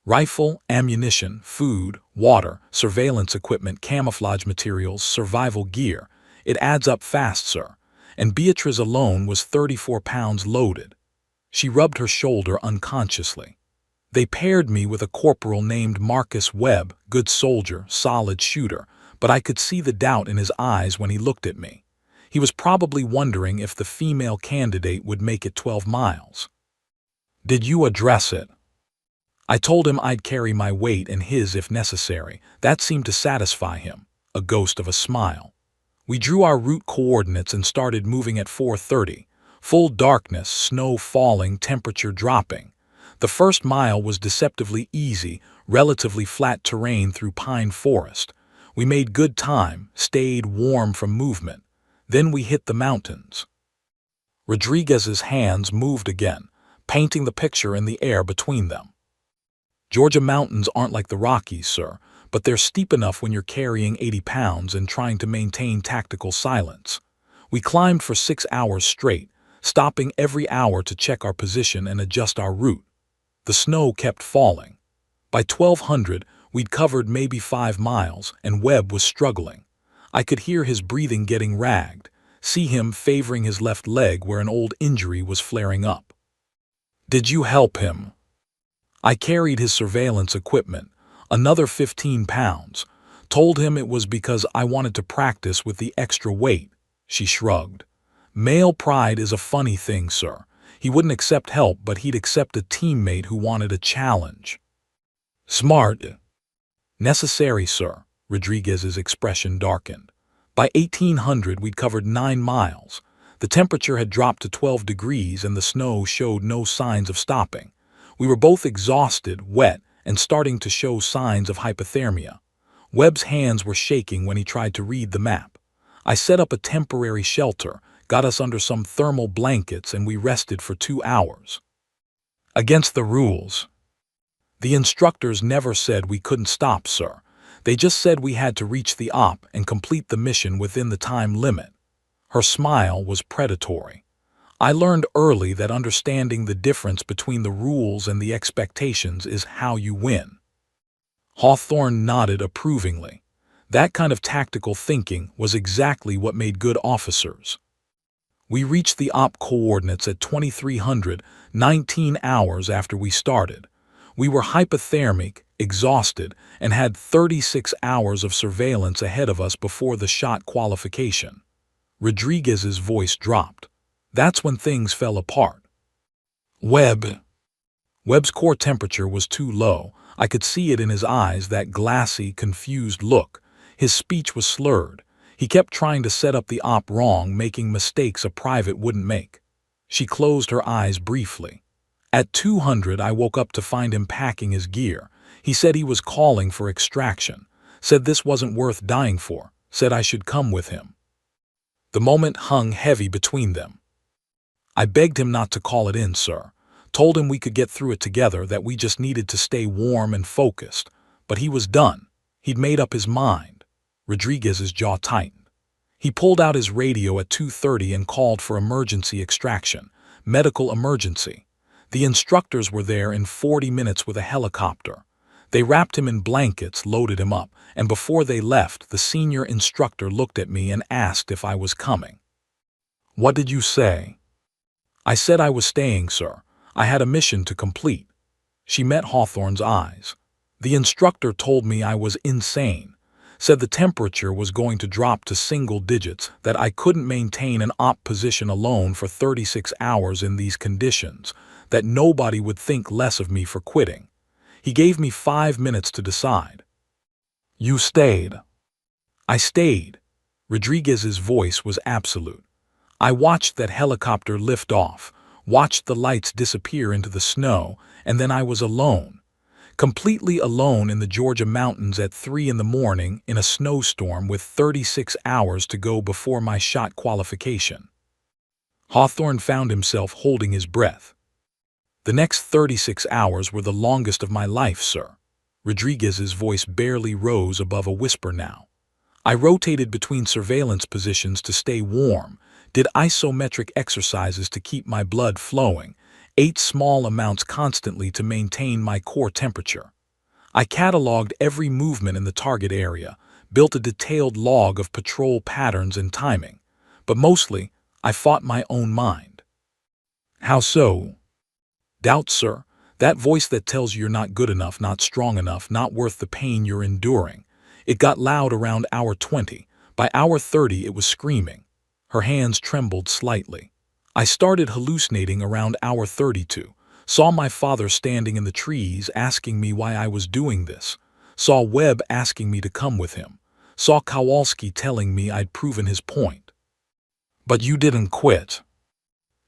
Rifle, ammunition, food, water, surveillance equipment, camouflage materials, survival gear. It adds up fast, sir. And Beatrice alone was 34 pounds loaded. She rubbed her shoulder unconsciously. They paired me with a corporal named Marcus Webb, good soldier, solid shooter, but I could see the doubt in his eyes when he looked at me. He was probably wondering if the female candidate would make it 12 miles. Did you address it? I told him I'd carry my weight and his if necessary. That seemed to satisfy him, a ghost of a smile. We drew our route coordinates and started moving at 4:30. Full darkness, snow falling, temperature dropping. The first mile was deceptively easy, relatively flat terrain through pine forest. We made good time, stayed warm from movement. Then we hit the mountains. Rodriguez's hands moved again, painting the picture in the air between them. Georgia mountains aren't like the Rockies, sir, but they're steep enough when you're carrying 80 pounds and trying to maintain tactical silence. We climbed for 6 hours straight, stopping every hour to check our position and adjust our route. The snow kept falling. By 1200, we'd covered maybe 5 miles, and Webb was struggling. I could hear his breathing getting ragged, see him favoring his left leg where an old injury was flaring up. Did you help him? I carried his surveillance equipment, another 15 pounds, told him it was because I wanted to practice with the extra weight. She shrugged. Male pride is a funny thing, sir. He wouldn't accept help, but he'd accept a teammate who wanted a challenge. Smart. Necessary, sir. Rodriguez's expression darkened. By 1800, we'd covered 9 miles. The temperature had dropped to 12 degrees and the snow showed no signs of stopping. We were both exhausted, wet, and starting to show signs of hypothermia. Webb's hands were shaking when he tried to read the map. I set up a temporary shelter, got us under some thermal blankets, and we rested for 2 hours. Against the rules. The instructors never said we couldn't stop, sir. They just said we had to reach the op and complete the mission within the time limit. Her smile was predatory. I learned early that understanding the difference between the rules and the expectations is how you win. Hawthorne nodded approvingly. That kind of tactical thinking was exactly what made good officers. We reached the op coordinates at 2300, 19 hours after we started. We were hypothermic, exhausted, and had 36 hours of surveillance ahead of us before the shot qualification. Rodriguez's voice dropped. That's when things fell apart. Webb's core temperature was too low. I could see it in his eyes, that glassy, confused look. His speech was slurred. He kept trying to set up the op wrong, making mistakes a private wouldn't make. She closed her eyes briefly. At 200, I woke up to find him packing his gear. He said he was calling for extraction, said this wasn't worth dying for, said I should come with him. The moment hung heavy between them. I begged him not to call it in, sir. Told him we could get through it together, that we just needed to stay warm and focused. But he was done. He'd made up his mind. Rodriguez's jaw tightened. He pulled out his radio at 2:30 and called for emergency extraction. Medical emergency. The instructors were there in 40 minutes with a helicopter. They wrapped him in blankets, loaded him up, and before they left, the senior instructor looked at me and asked if I was coming. What did you say? I said I was staying, sir. I had a mission to complete. She met Hawthorne's eyes. The instructor told me I was insane, said the temperature was going to drop to single digits, that I couldn't maintain an op position alone for 36 hours in these conditions, that nobody would think less of me for quitting. He gave me 5 minutes to decide. You stayed. I stayed. Rodriguez's voice was absolute. I watched that helicopter lift off, watched the lights disappear into the snow, and then I was alone. Completely alone in the Georgia mountains at 3 in the morning in a snowstorm with 36 hours to go before my shot qualification. Hawthorne found himself holding his breath. The next 36 hours were the longest of my life, sir. Rodriguez's voice barely rose above a whisper now. I rotated between surveillance positions to stay warm, did isometric exercises to keep my blood flowing, ate small amounts constantly to maintain my core temperature. I cataloged every movement in the target area, built a detailed log of patrol patterns and timing, but mostly I fought my own mind. How so? Doubt, sir. That voice that tells you you're not good enough, not strong enough, not worth the pain you're enduring. It got loud around hour 20. By hour 30, it was screaming. Her hands trembled slightly. I started hallucinating around hour 32. Saw my father standing in the trees asking me why I was doing this. Saw Webb asking me to come with him. Saw Kowalski telling me I'd proven his point. But you didn't quit.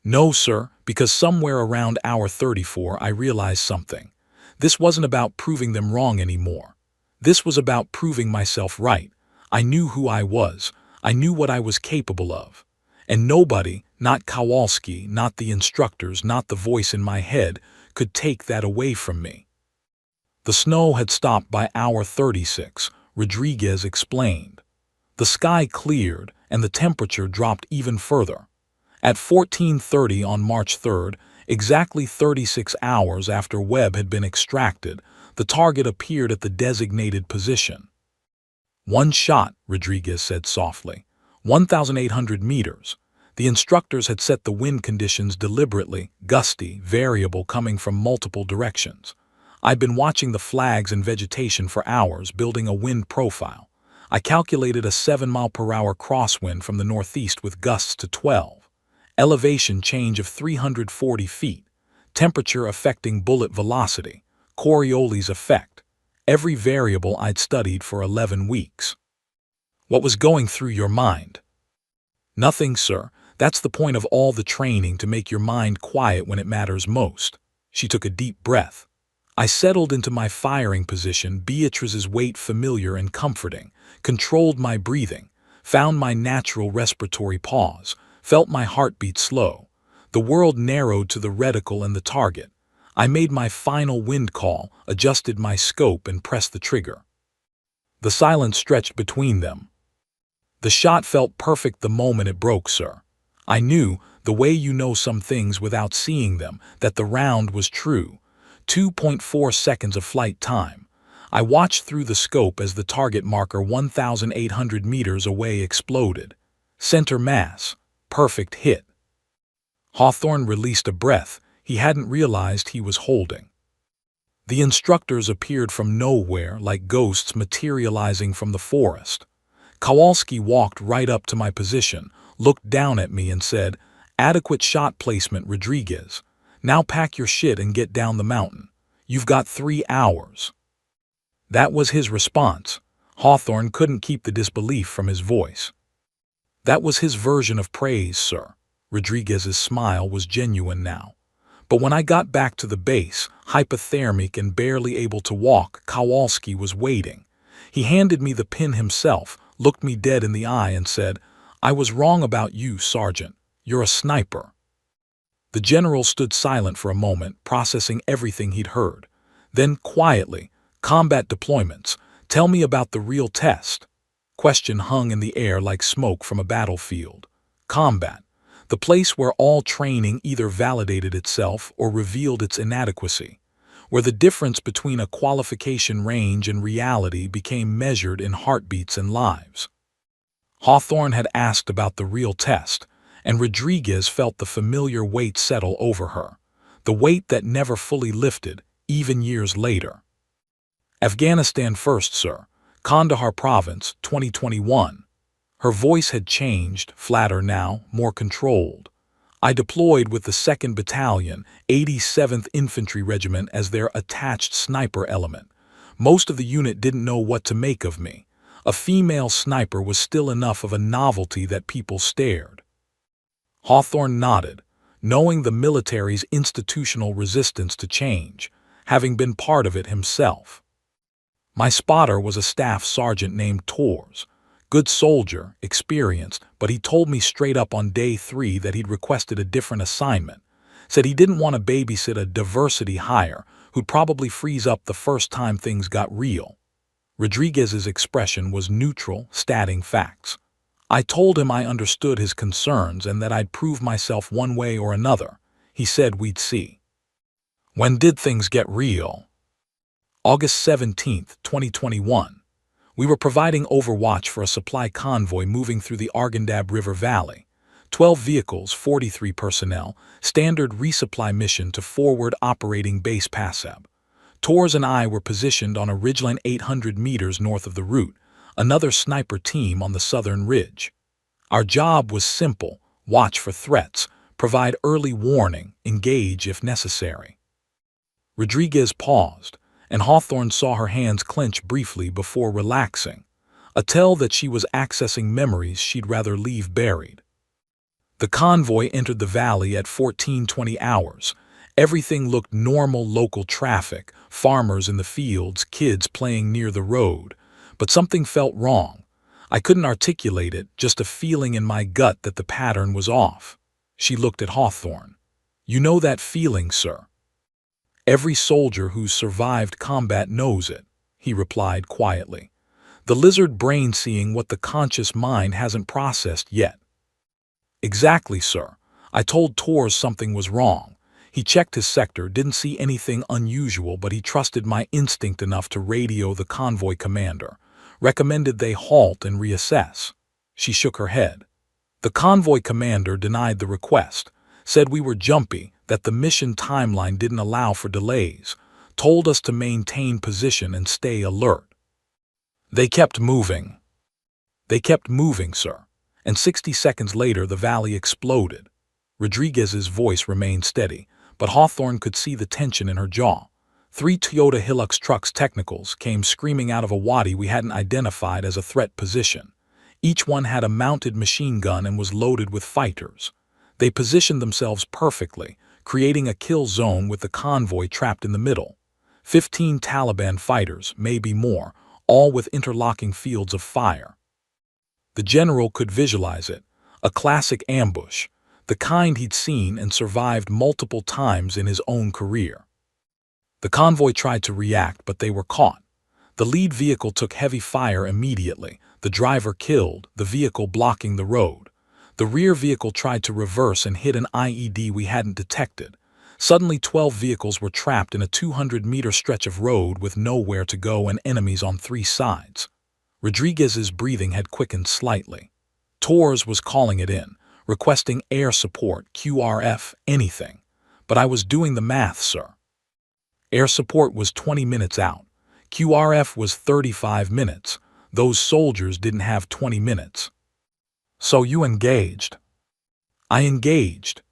No, sir, because somewhere around hour 34 I realized something. This wasn't about proving them wrong anymore. This was about proving myself right. I knew who I was. I knew what I was capable of. And nobody, not Kowalski, not the instructors, not the voice in my head, could take that away from me. The snow had stopped by hour 36, Rodriguez explained. The sky cleared and the temperature dropped even further. At 14:30 on March 3rd, exactly 36 hours after Webb had been extracted, the target appeared at the designated position. One shot, Rodriguez said softly. 1,800 meters. The instructors had set the wind conditions deliberately, gusty, variable, coming from multiple directions. I'd been watching the flags and vegetation for hours, building a wind profile. I calculated a 7-mile-per-hour crosswind from the northeast with gusts to 12. Elevation change of 340 feet. Temperature affecting bullet velocity. Coriolis effect. every variable I'd studied for 11 weeks. What was going through your mind? Nothing, sir. That's the point of all the training, to make your mind quiet when it matters most. She took a deep breath. I settled into my firing position, Beatrice's weight familiar and comforting, controlled my breathing, found my natural respiratory pause, felt my heartbeat slow. The world narrowed to the reticle and the target. I made my final wind call, adjusted my scope, and pressed the trigger. The silence stretched between them. The shot felt perfect the moment it broke, sir. I knew, the way you know some things without seeing them, that the round was true. 2.4 seconds of flight time. I watched through the scope as the target marker 1,800 meters away exploded. Center mass. Perfect hit. Hawthorne released a breath he hadn't realized he was holding. The instructors appeared from nowhere like ghosts materializing from the forest. Kowalski walked right up to my position, looked down at me and said, "Adequate shot placement, Rodriguez. Now pack your shit and get down the mountain. You've got 3 hours." That was his response. Hawthorne couldn't keep the disbelief from his voice. That was his version of praise, sir. Rodriguez's smile was genuine now. But when I got back to the base, hypothermic and barely able to walk, Kowalski was waiting. He handed me the pin himself, looked me dead in the eye and said, "I was wrong about you, Sergeant. You're a sniper." The general stood silent for a moment, processing everything he'd heard. Then, quietly, "Combat deployments. Tell me about the real test." Question hung in the air like smoke from a battlefield. Combat. The place where all training either validated itself or revealed its inadequacy, where the difference between a qualification range and reality became measured in heartbeats and lives. Hawthorne had asked about the real test, and Rodriguez felt the familiar weight settle over her, the weight that never fully lifted, even years later. "Afghanistan first, sir. Kandahar Province, 2021. Her voice had changed, flatter now, more controlled. "I deployed with the 2nd Battalion, 87th Infantry Regiment as their attached sniper element. Most of the unit didn't know what to make of me. A female sniper was still enough of a novelty that people stared." Hawthorne nodded, knowing the military's institutional resistance to change, having been part of it himself. "My spotter was a staff sergeant named Tors. Good soldier, experienced, but he told me straight up on day 3 that he'd requested a different assignment. Said he didn't want to babysit a diversity hire who'd probably freeze up the first time things got real." Rodriguez's expression was neutral, stating facts. "I told him I understood his concerns and that I'd prove myself one way or another. He said we'd see." "When did things get real?" "August 17th, 2021. We were providing overwatch for a supply convoy moving through the Arghandab River Valley. 12 vehicles, 43 personnel, standard resupply mission to forward operating base Passab. Tors and I were positioned on a ridgeline 800 meters north of the route, another sniper team on the southern ridge. Our job was simple: watch for threats, provide early warning, engage if necessary." Rodriguez paused, and Hawthorne saw her hands clench briefly before relaxing, a tell that she was accessing memories she'd rather leave buried. The convoy entered the valley at 14:20 hours. Everything looked normal: local traffic, farmers in the fields, kids playing near the road. But something felt wrong. I couldn't articulate it, just a feeling in my gut that the pattern was off. She looked at Hawthorne. "You know that feeling, sir?" "Every soldier who's survived combat knows it," he replied quietly. "The lizard brain seeing what the conscious mind hasn't processed yet." "Exactly, sir. I told Tors something was wrong. He checked his sector, didn't see anything unusual, but he trusted my instinct enough to radio the convoy commander. Recommended they halt and reassess." She shook her head. "The convoy commander denied the request, said we were jumpy, that the mission timeline didn't allow for delays, told us to maintain position and stay alert." They kept moving. "They kept moving, sir. And 60 seconds later the valley exploded." Rodriguez's voice remained steady, but Hawthorne could see the tension in her jaw. 3 Toyota Hilux trucks technicals came screaming out of a wadi we hadn't identified as a threat position. Each one had a mounted machine gun and was loaded with fighters. They positioned themselves perfectly, creating a kill zone with the convoy trapped in the middle. 15 Taliban fighters, maybe more, all with interlocking fields of fire. The general could visualize it, a classic ambush, the kind he'd seen and survived multiple times in his own career. The convoy tried to react, but they were caught. The lead vehicle took heavy fire immediately, the driver killed, the vehicle blocking the road. The rear vehicle tried to reverse and hit an IED we hadn't detected. Suddenly 12 vehicles were trapped in a 200-meter stretch of road with nowhere to go and enemies on 3 sides. Rodriguez's breathing had quickened slightly. Torres was calling it in, requesting air support, QRF, anything. But I was doing the math, sir. Air support was 20 minutes out. QRF was 35 minutes. Those soldiers didn't have 20 minutes. So you engaged. I engaged.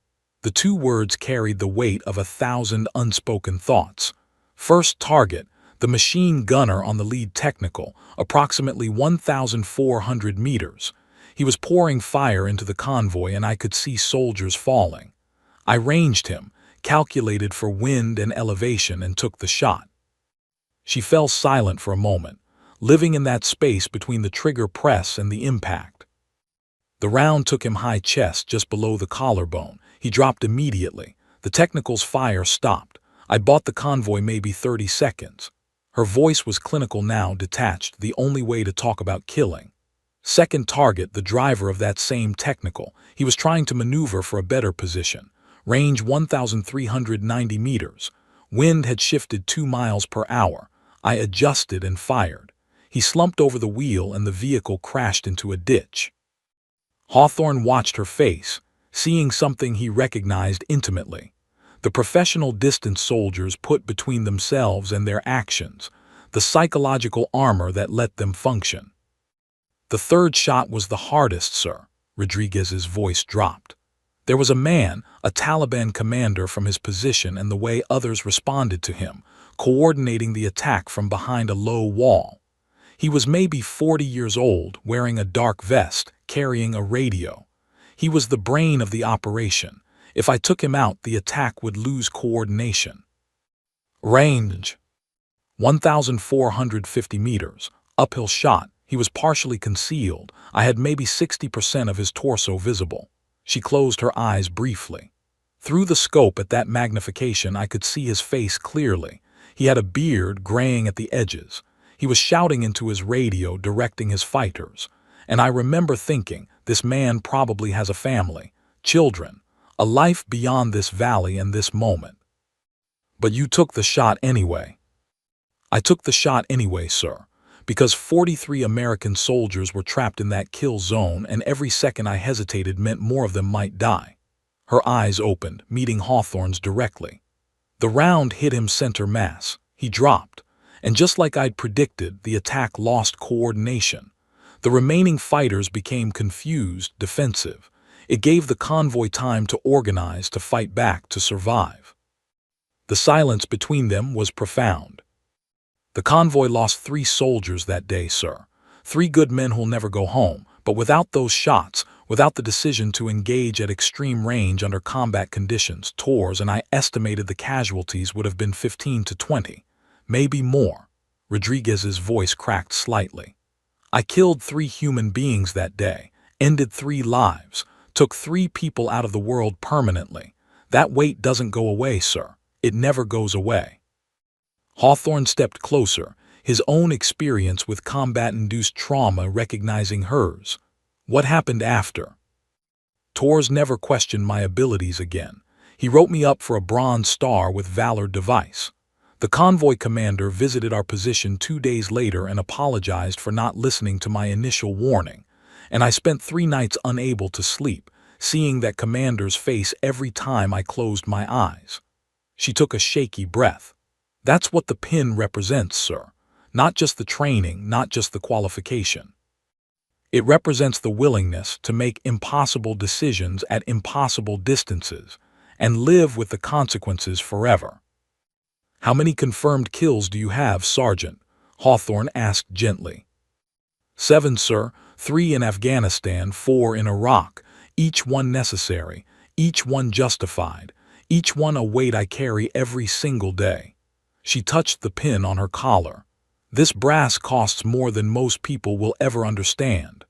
The 2 words carried the weight of 1,000 unspoken thoughts. First target, the machine gunner on the lead technical, approximately 1,400 meters. He was pouring fire into the convoy and I could see soldiers falling. I ranged him, calculated for wind and elevation, and took the shot. She fell silent for a moment, living in that space between the trigger press and the impact. The round took him high chest, just below the collarbone. He dropped immediately. The technical's fire stopped. I bought the convoy maybe 30 seconds. Her voice was clinical now, detached, the only way to talk about killing. Second target, the driver of that same technical. He was trying to maneuver for a better position. Range 1,390 meters. Wind had shifted 2 miles per hour. I adjusted and fired. He slumped over the wheel and the vehicle crashed into a ditch. Hawthorne watched her face, seeing something he recognized intimately. The professional distance soldiers put between themselves and their actions, the psychological armor that let them function. The third shot was the hardest, sir. Rodriguez's voice dropped. There was a man, a Taliban commander, from his position and the way others responded to him, coordinating the attack from behind a low wall. He was maybe 40 years old, wearing a dark vest, carrying a radio. He was the brain of the operation. If I took him out, the attack would lose coordination. Range 1,450 meters, uphill shot. He was partially concealed. I had maybe 60% of his torso visible. She closed her eyes briefly. Through the scope at that magnification, I could see his face clearly. He had a beard graying at the edges. He was shouting into his radio, directing his fighters. And I remember thinking, this man probably has a family, children, a life beyond this valley and this moment. But you took the shot anyway. I took the shot anyway, sir, because 43 American soldiers were trapped in that kill zone, and every second I hesitated meant more of them might die. Her eyes opened, meeting Hawthorne's directly. The round hit him center mass. He dropped, and just like I'd predicted, the attack lost coordination. The remaining fighters became confused, defensive. It gave the convoy time to organize, to fight back, to survive. The silence between them was profound. The convoy lost 3 soldiers that day, sir. 3 good men who'll never go home, but without those shots, without the decision to engage at extreme range under combat conditions, Torres and I estimated the casualties would have been 15 to 20, maybe more. Rodriguez's voice cracked slightly. I killed 3 human beings that day, ended 3 lives, took 3 people out of the world permanently. That weight doesn't go away, sir. It never goes away. Hawthorne stepped closer, his own experience with combat-induced trauma recognizing hers. What happened after? Torres never questioned my abilities again. He wrote me up for a Bronze Star with Valor device. The convoy commander visited our position 2 days later and apologized for not listening to my initial warning, and I spent 3 nights unable to sleep, seeing that commander's face every time I closed my eyes. She took a shaky breath. That's what the pin represents, sir. Not just the training, not just the qualification. It represents the willingness to make impossible decisions at impossible distances and live with the consequences forever. How many confirmed kills do you have, Sergeant? Hawthorne asked gently. 7, sir. 3 in Afghanistan, 4 in Iraq. Each one necessary, each one justified, each one a weight I carry every single day. She touched the pin on her collar. This brass costs more than most people will ever understand.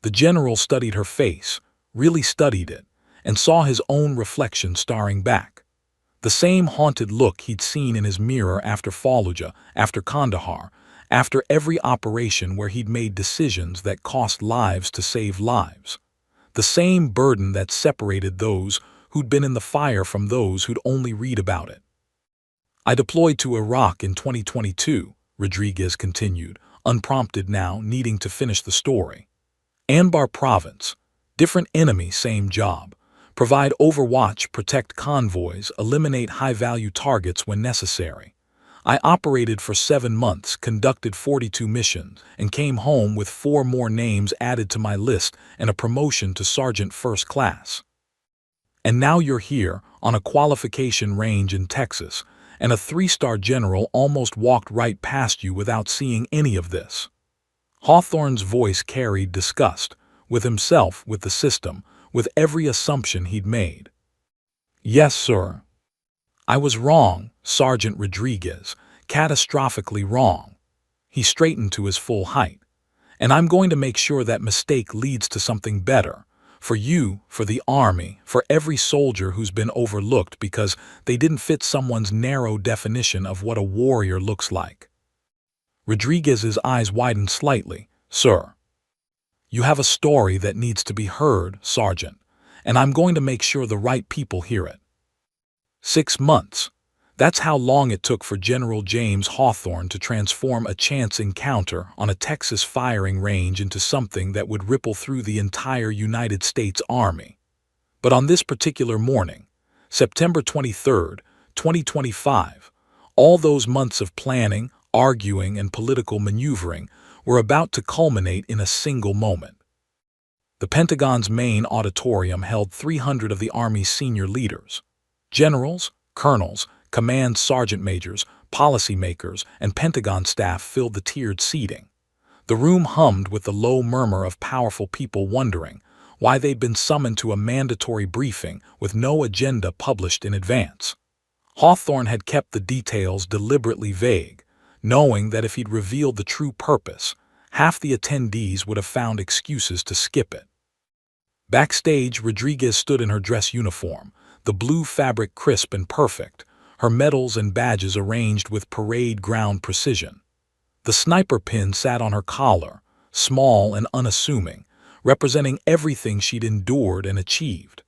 The general studied her face, really studied it, and saw his own reflection staring back. The same haunted look he'd seen in his mirror after Fallujah, after Kandahar, after every operation where he'd made decisions that cost lives to save lives. The same burden that separated those who'd been in the fire from those who'd only read about it. I deployed to Iraq in 2022, Rodriguez continued, unprompted now, needing to finish the story. Anbar Province. Different enemy, same job. Provide overwatch, protect convoys, eliminate high-value targets when necessary. I operated for 7 months, conducted 42 missions, and came home with 4 more names added to my list and a promotion to Sergeant First Class. And now you're here, on a qualification range in Texas, and a 3-star general almost walked right past you without seeing any of this. Hawthorne's voice carried disgust, with himself, with the system, with every assumption he'd made. Yes, sir. I was wrong, Sergeant Rodriguez, catastrophically wrong. He straightened to his full height. And I'm going to make sure that mistake leads to something better. For you, for the Army, for every soldier who's been overlooked because they didn't fit someone's narrow definition of what a warrior looks like. Rodriguez's eyes widened slightly. Sir, you have a story that needs to be heard, Sergeant, and I'm going to make sure the right people hear it. 6 months. That's how long it took for General James Hawthorne to transform a chance encounter on a Texas firing range into something that would ripple through the entire United States Army. But on this particular morning, September 23rd, 2025, all those months of planning, arguing, and political maneuvering were about to culminate in a single moment. The Pentagon's main auditorium held 300 of the Army's senior leaders. Generals, colonels, command sergeant majors, policymakers, and Pentagon staff filled the tiered seating. The room hummed with the low murmur of powerful people wondering why they'd been summoned to a mandatory briefing with no agenda published in advance. Hawthorne had kept the details deliberately vague, knowing that if he'd revealed the true purpose, half the attendees would have found excuses to skip it. Backstage, Rodriguez stood in her dress uniform, the blue fabric crisp and perfect, her medals and badges arranged with parade ground precision. The sniper pin sat on her collar, small and unassuming, representing everything she'd endured and achieved.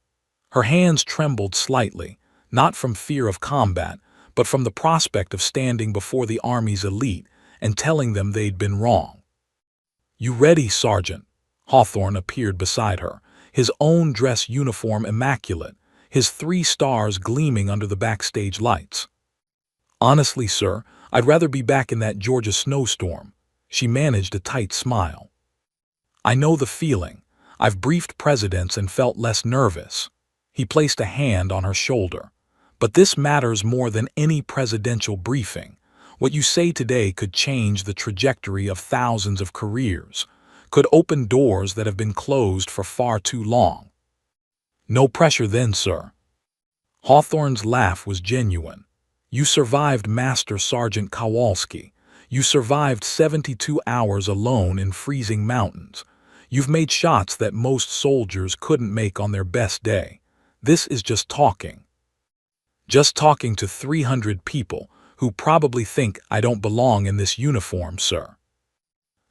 Her hands trembled slightly, not from fear of combat, but from the prospect of standing before the Army's elite and telling them they'd been wrong. You ready, Sergeant? Hawthorne appeared beside her, his own dress uniform immaculate, his 3 stars gleaming under the backstage lights. Honestly, sir, I'd rather be back in that Georgia snowstorm. She managed a tight smile. I know the feeling. I've briefed presidents and felt less nervous. He placed a hand on her shoulder. But this matters more than any presidential briefing. What you say today could change the trajectory of thousands of careers, could open doors that have been closed for far too long. No pressure then, sir. Hawthorne's laugh was genuine. You survived Master Sergeant Kowalski. You survived 72 hours alone in freezing mountains. You've made shots that most soldiers couldn't make on their best day. This is just talking. Just talking to 300 people who probably think I don't belong in this uniform, sir.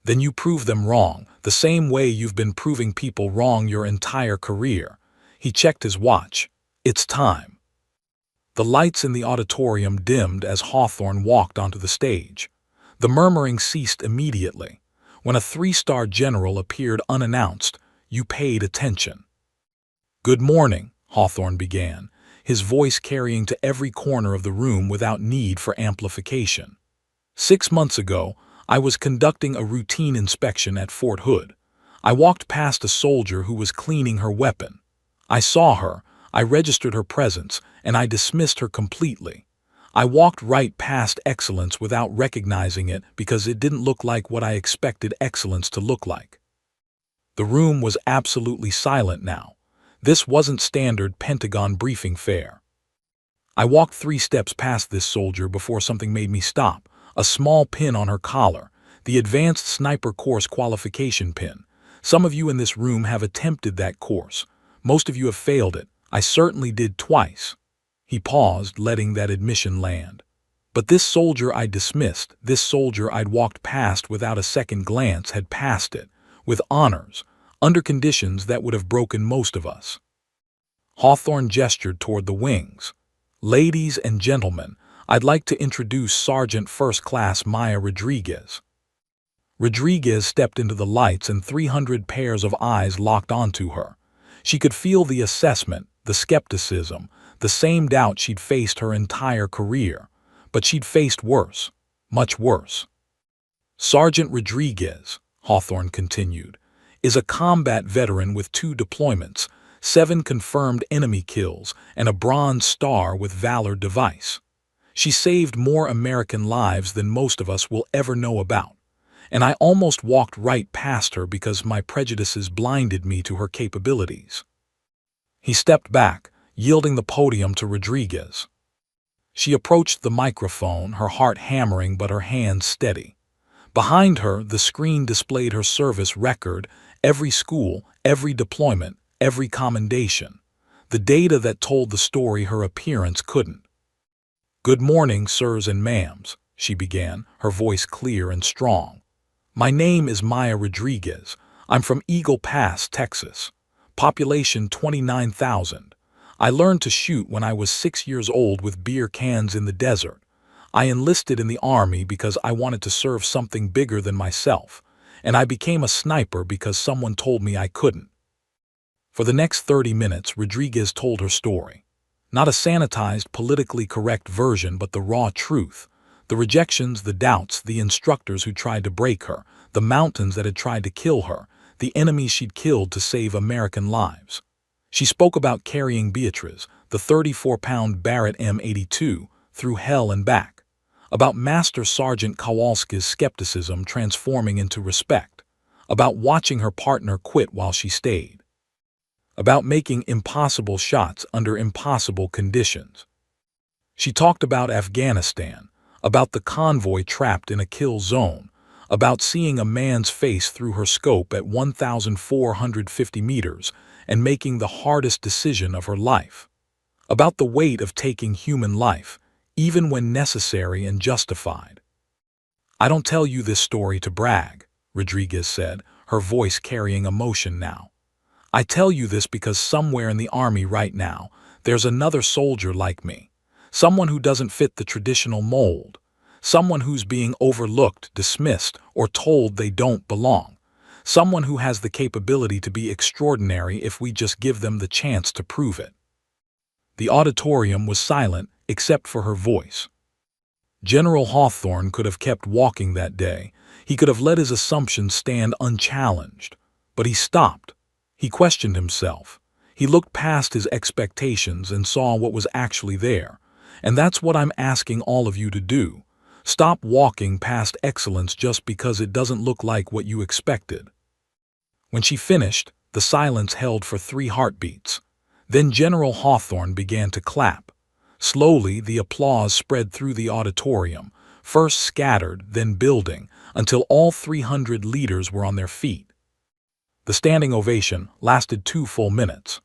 Then you prove them wrong, the same way you've been proving people wrong your entire career. He checked his watch. It's time. The lights in the auditorium dimmed as Hawthorne walked onto the stage. The murmuring ceased immediately. When a 3-star general appeared unannounced, you paid attention. Good morning, Hawthorne began, his voice carrying to every corner of the room without need for amplification. 6 months ago, I was conducting a routine inspection at Fort Hood. I walked past a soldier who was cleaning her weapon. I saw her, I registered her presence, and I dismissed her completely. I walked right past excellence without recognizing it because it didn't look like what I expected excellence to look like. The room was absolutely silent now. This wasn't standard Pentagon briefing fare. I walked 3 steps past this soldier before something made me stop. A small pin on her collar, the Advanced Sniper Course qualification pin. Some of you in this room have attempted that course. Most of you have failed it. I certainly did twice. He paused, letting that admission land. But this soldier I dismissed, this soldier I'd walked past without a second glance, had passed it, with honors, under conditions that would have broken most of us. Hawthorne gestured toward the wings. Ladies and gentlemen, I'd like to introduce Sergeant First Class Maya Rodriguez. Rodriguez stepped into the lights and 300 pairs of eyes locked onto her. She could feel the assessment, the skepticism, the same doubt she'd faced her entire career. But she'd faced worse, much worse. Sergeant Rodriguez, Hawthorne continued, is a combat veteran with 2 deployments, 7 confirmed enemy kills, and a Bronze Star with Valor device. She saved more American lives than most of us will ever know about, and I almost walked right past her because my prejudices blinded me to her capabilities. He stepped back, yielding the podium to Rodriguez. She approached the microphone, her heart hammering but her hands steady. Behind her, the screen displayed her service record, every school, every deployment, every commendation. The data that told the story her appearance couldn't. "Good morning, sirs and ma'ams," she began, her voice clear and strong. "My name is Maya Rodriguez. I'm from Eagle Pass, Texas. Population 29,000. I learned to shoot when I was 6 years old with beer cans in the desert. I enlisted in the Army because I wanted to serve something bigger than myself, and I became a sniper because someone told me I couldn't." For the next 30 minutes, Rodriguez told her story. Not a sanitized, politically correct version, but the raw truth. The rejections, the doubts, the instructors who tried to break her, the mountains that had tried to kill her, the enemies she'd killed to save American lives. She spoke about carrying Beatrice, the 34-pound Barrett M82, through hell and back. About Master Sergeant Kowalski's skepticism transforming into respect. About watching her partner quit while she stayed. About making impossible shots under impossible conditions. She talked about Afghanistan, about the convoy trapped in a kill zone, about seeing a man's face through her scope at 1,450 meters and making the hardest decision of her life. About the weight of taking human life, even when necessary and justified. "I don't tell you this story to brag," Rodriguez said, her voice carrying emotion now. "I tell you this because somewhere in the Army right now, there's another soldier like me. Someone who doesn't fit the traditional mold. Someone who's being overlooked, dismissed, or told they don't belong. Someone who has the capability to be extraordinary if we just give them the chance to prove it." The auditorium was silent except for her voice. General Hawthorne could have kept walking that day. He could have let his assumptions stand unchallenged. But he stopped. He questioned himself. He looked past his expectations and saw what was actually there. And that's what I'm asking all of you to do. Stop walking past excellence just because it doesn't look like what you expected. When she finished, the silence held for 3 heartbeats. Then General Hawthorne began to clap. Slowly, the applause spread through the auditorium, first scattered, then building, until all 300 leaders were on their feet. The standing ovation lasted 2 full minutes.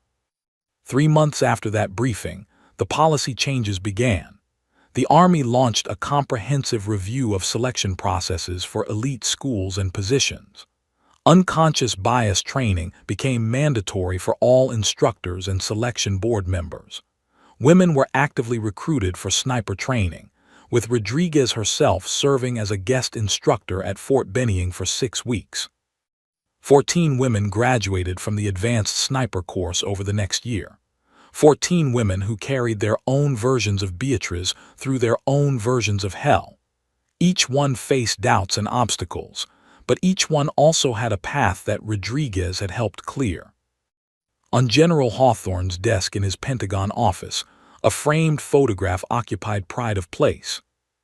3 months after that briefing, the policy changes began. The Army launched a comprehensive review of selection processes for elite schools and positions. Unconscious bias training became mandatory for all instructors and selection board members. Women were actively recruited for sniper training, with Rodriguez herself serving as a guest instructor at Fort Benning for 6 weeks. 14 women graduated from the Advanced Sniper course over the next year. 14 women who carried their own versions of Beatrice through their own versions of hell. Each one faced doubts and obstacles, but each one also had a path that Rodriguez had helped clear. On General Hawthorne's desk in his Pentagon office, A framed photograph occupied pride of place.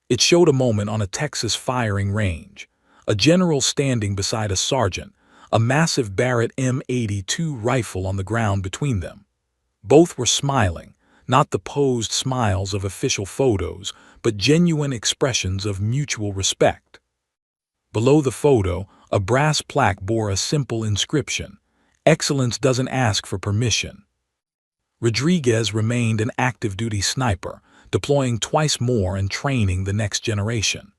It showed a moment on a Texas firing range, a general standing beside a sergeant, a massive Barrett M82 rifle on the ground between them. Both were smiling, not the posed smiles of official photos, but genuine expressions of mutual respect. Below the photo, a brass plaque bore a simple inscription: "Excellence doesn't ask for permission." Rodriguez remained an active-duty sniper, deploying twice more and training the next generation.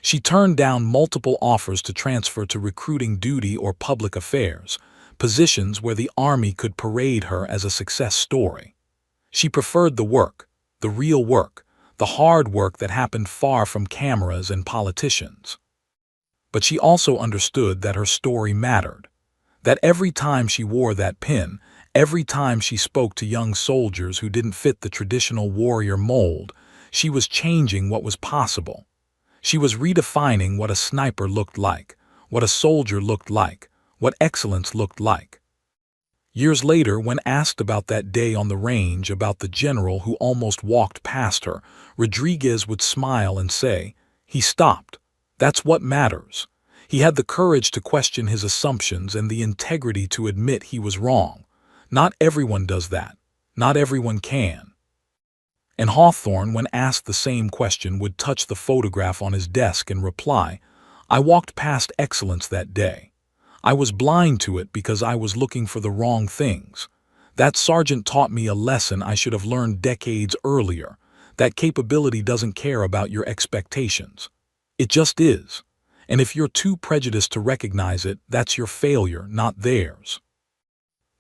She turned down multiple offers to transfer to recruiting duty or public affairs, positions where the Army could parade her as a success story. She preferred the work, the real work, the hard work that happened far from cameras and politicians. But she also understood that her story mattered, that every time she wore that pin, every time she spoke to young soldiers who didn't fit the traditional warrior mold, she was changing what was possible. She was redefining what a sniper looked like, what a soldier looked like, what excellence looked like. Years later, when asked about that day on the range, about the general who almost walked past her, Rodriguez would smile and say, "He stopped. That's what matters." He had the courage to question his assumptions and the integrity to admit he was wrong. Not everyone does that. Not everyone can. And Hawthorne, when asked the same question, would touch the photograph on his desk and reply, "I walked past excellence that day. I was blind to it because I was looking for the wrong things. That sergeant taught me a lesson I should have learned decades earlier. That capability doesn't care about your expectations. It just is. And if you're too prejudiced to recognize it, that's your failure, not theirs."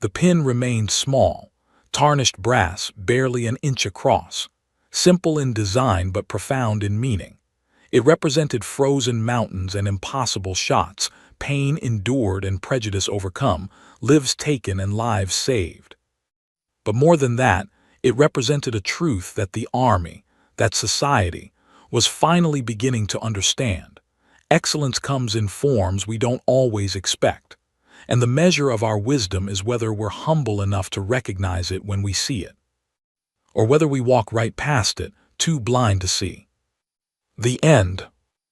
The pin remained small, tarnished brass, barely an inch across, simple in design but profound in meaning. It represented frozen mountains and impossible shots, pain endured and prejudice overcome, lives taken and lives saved. But more than that, it represented a truth that the Army, that society, was finally beginning to understand. Excellence comes in forms we don't always expect, and the measure of our wisdom is whether we're humble enough to recognize it when we see it, or whether we walk right past it, too blind to see. The end.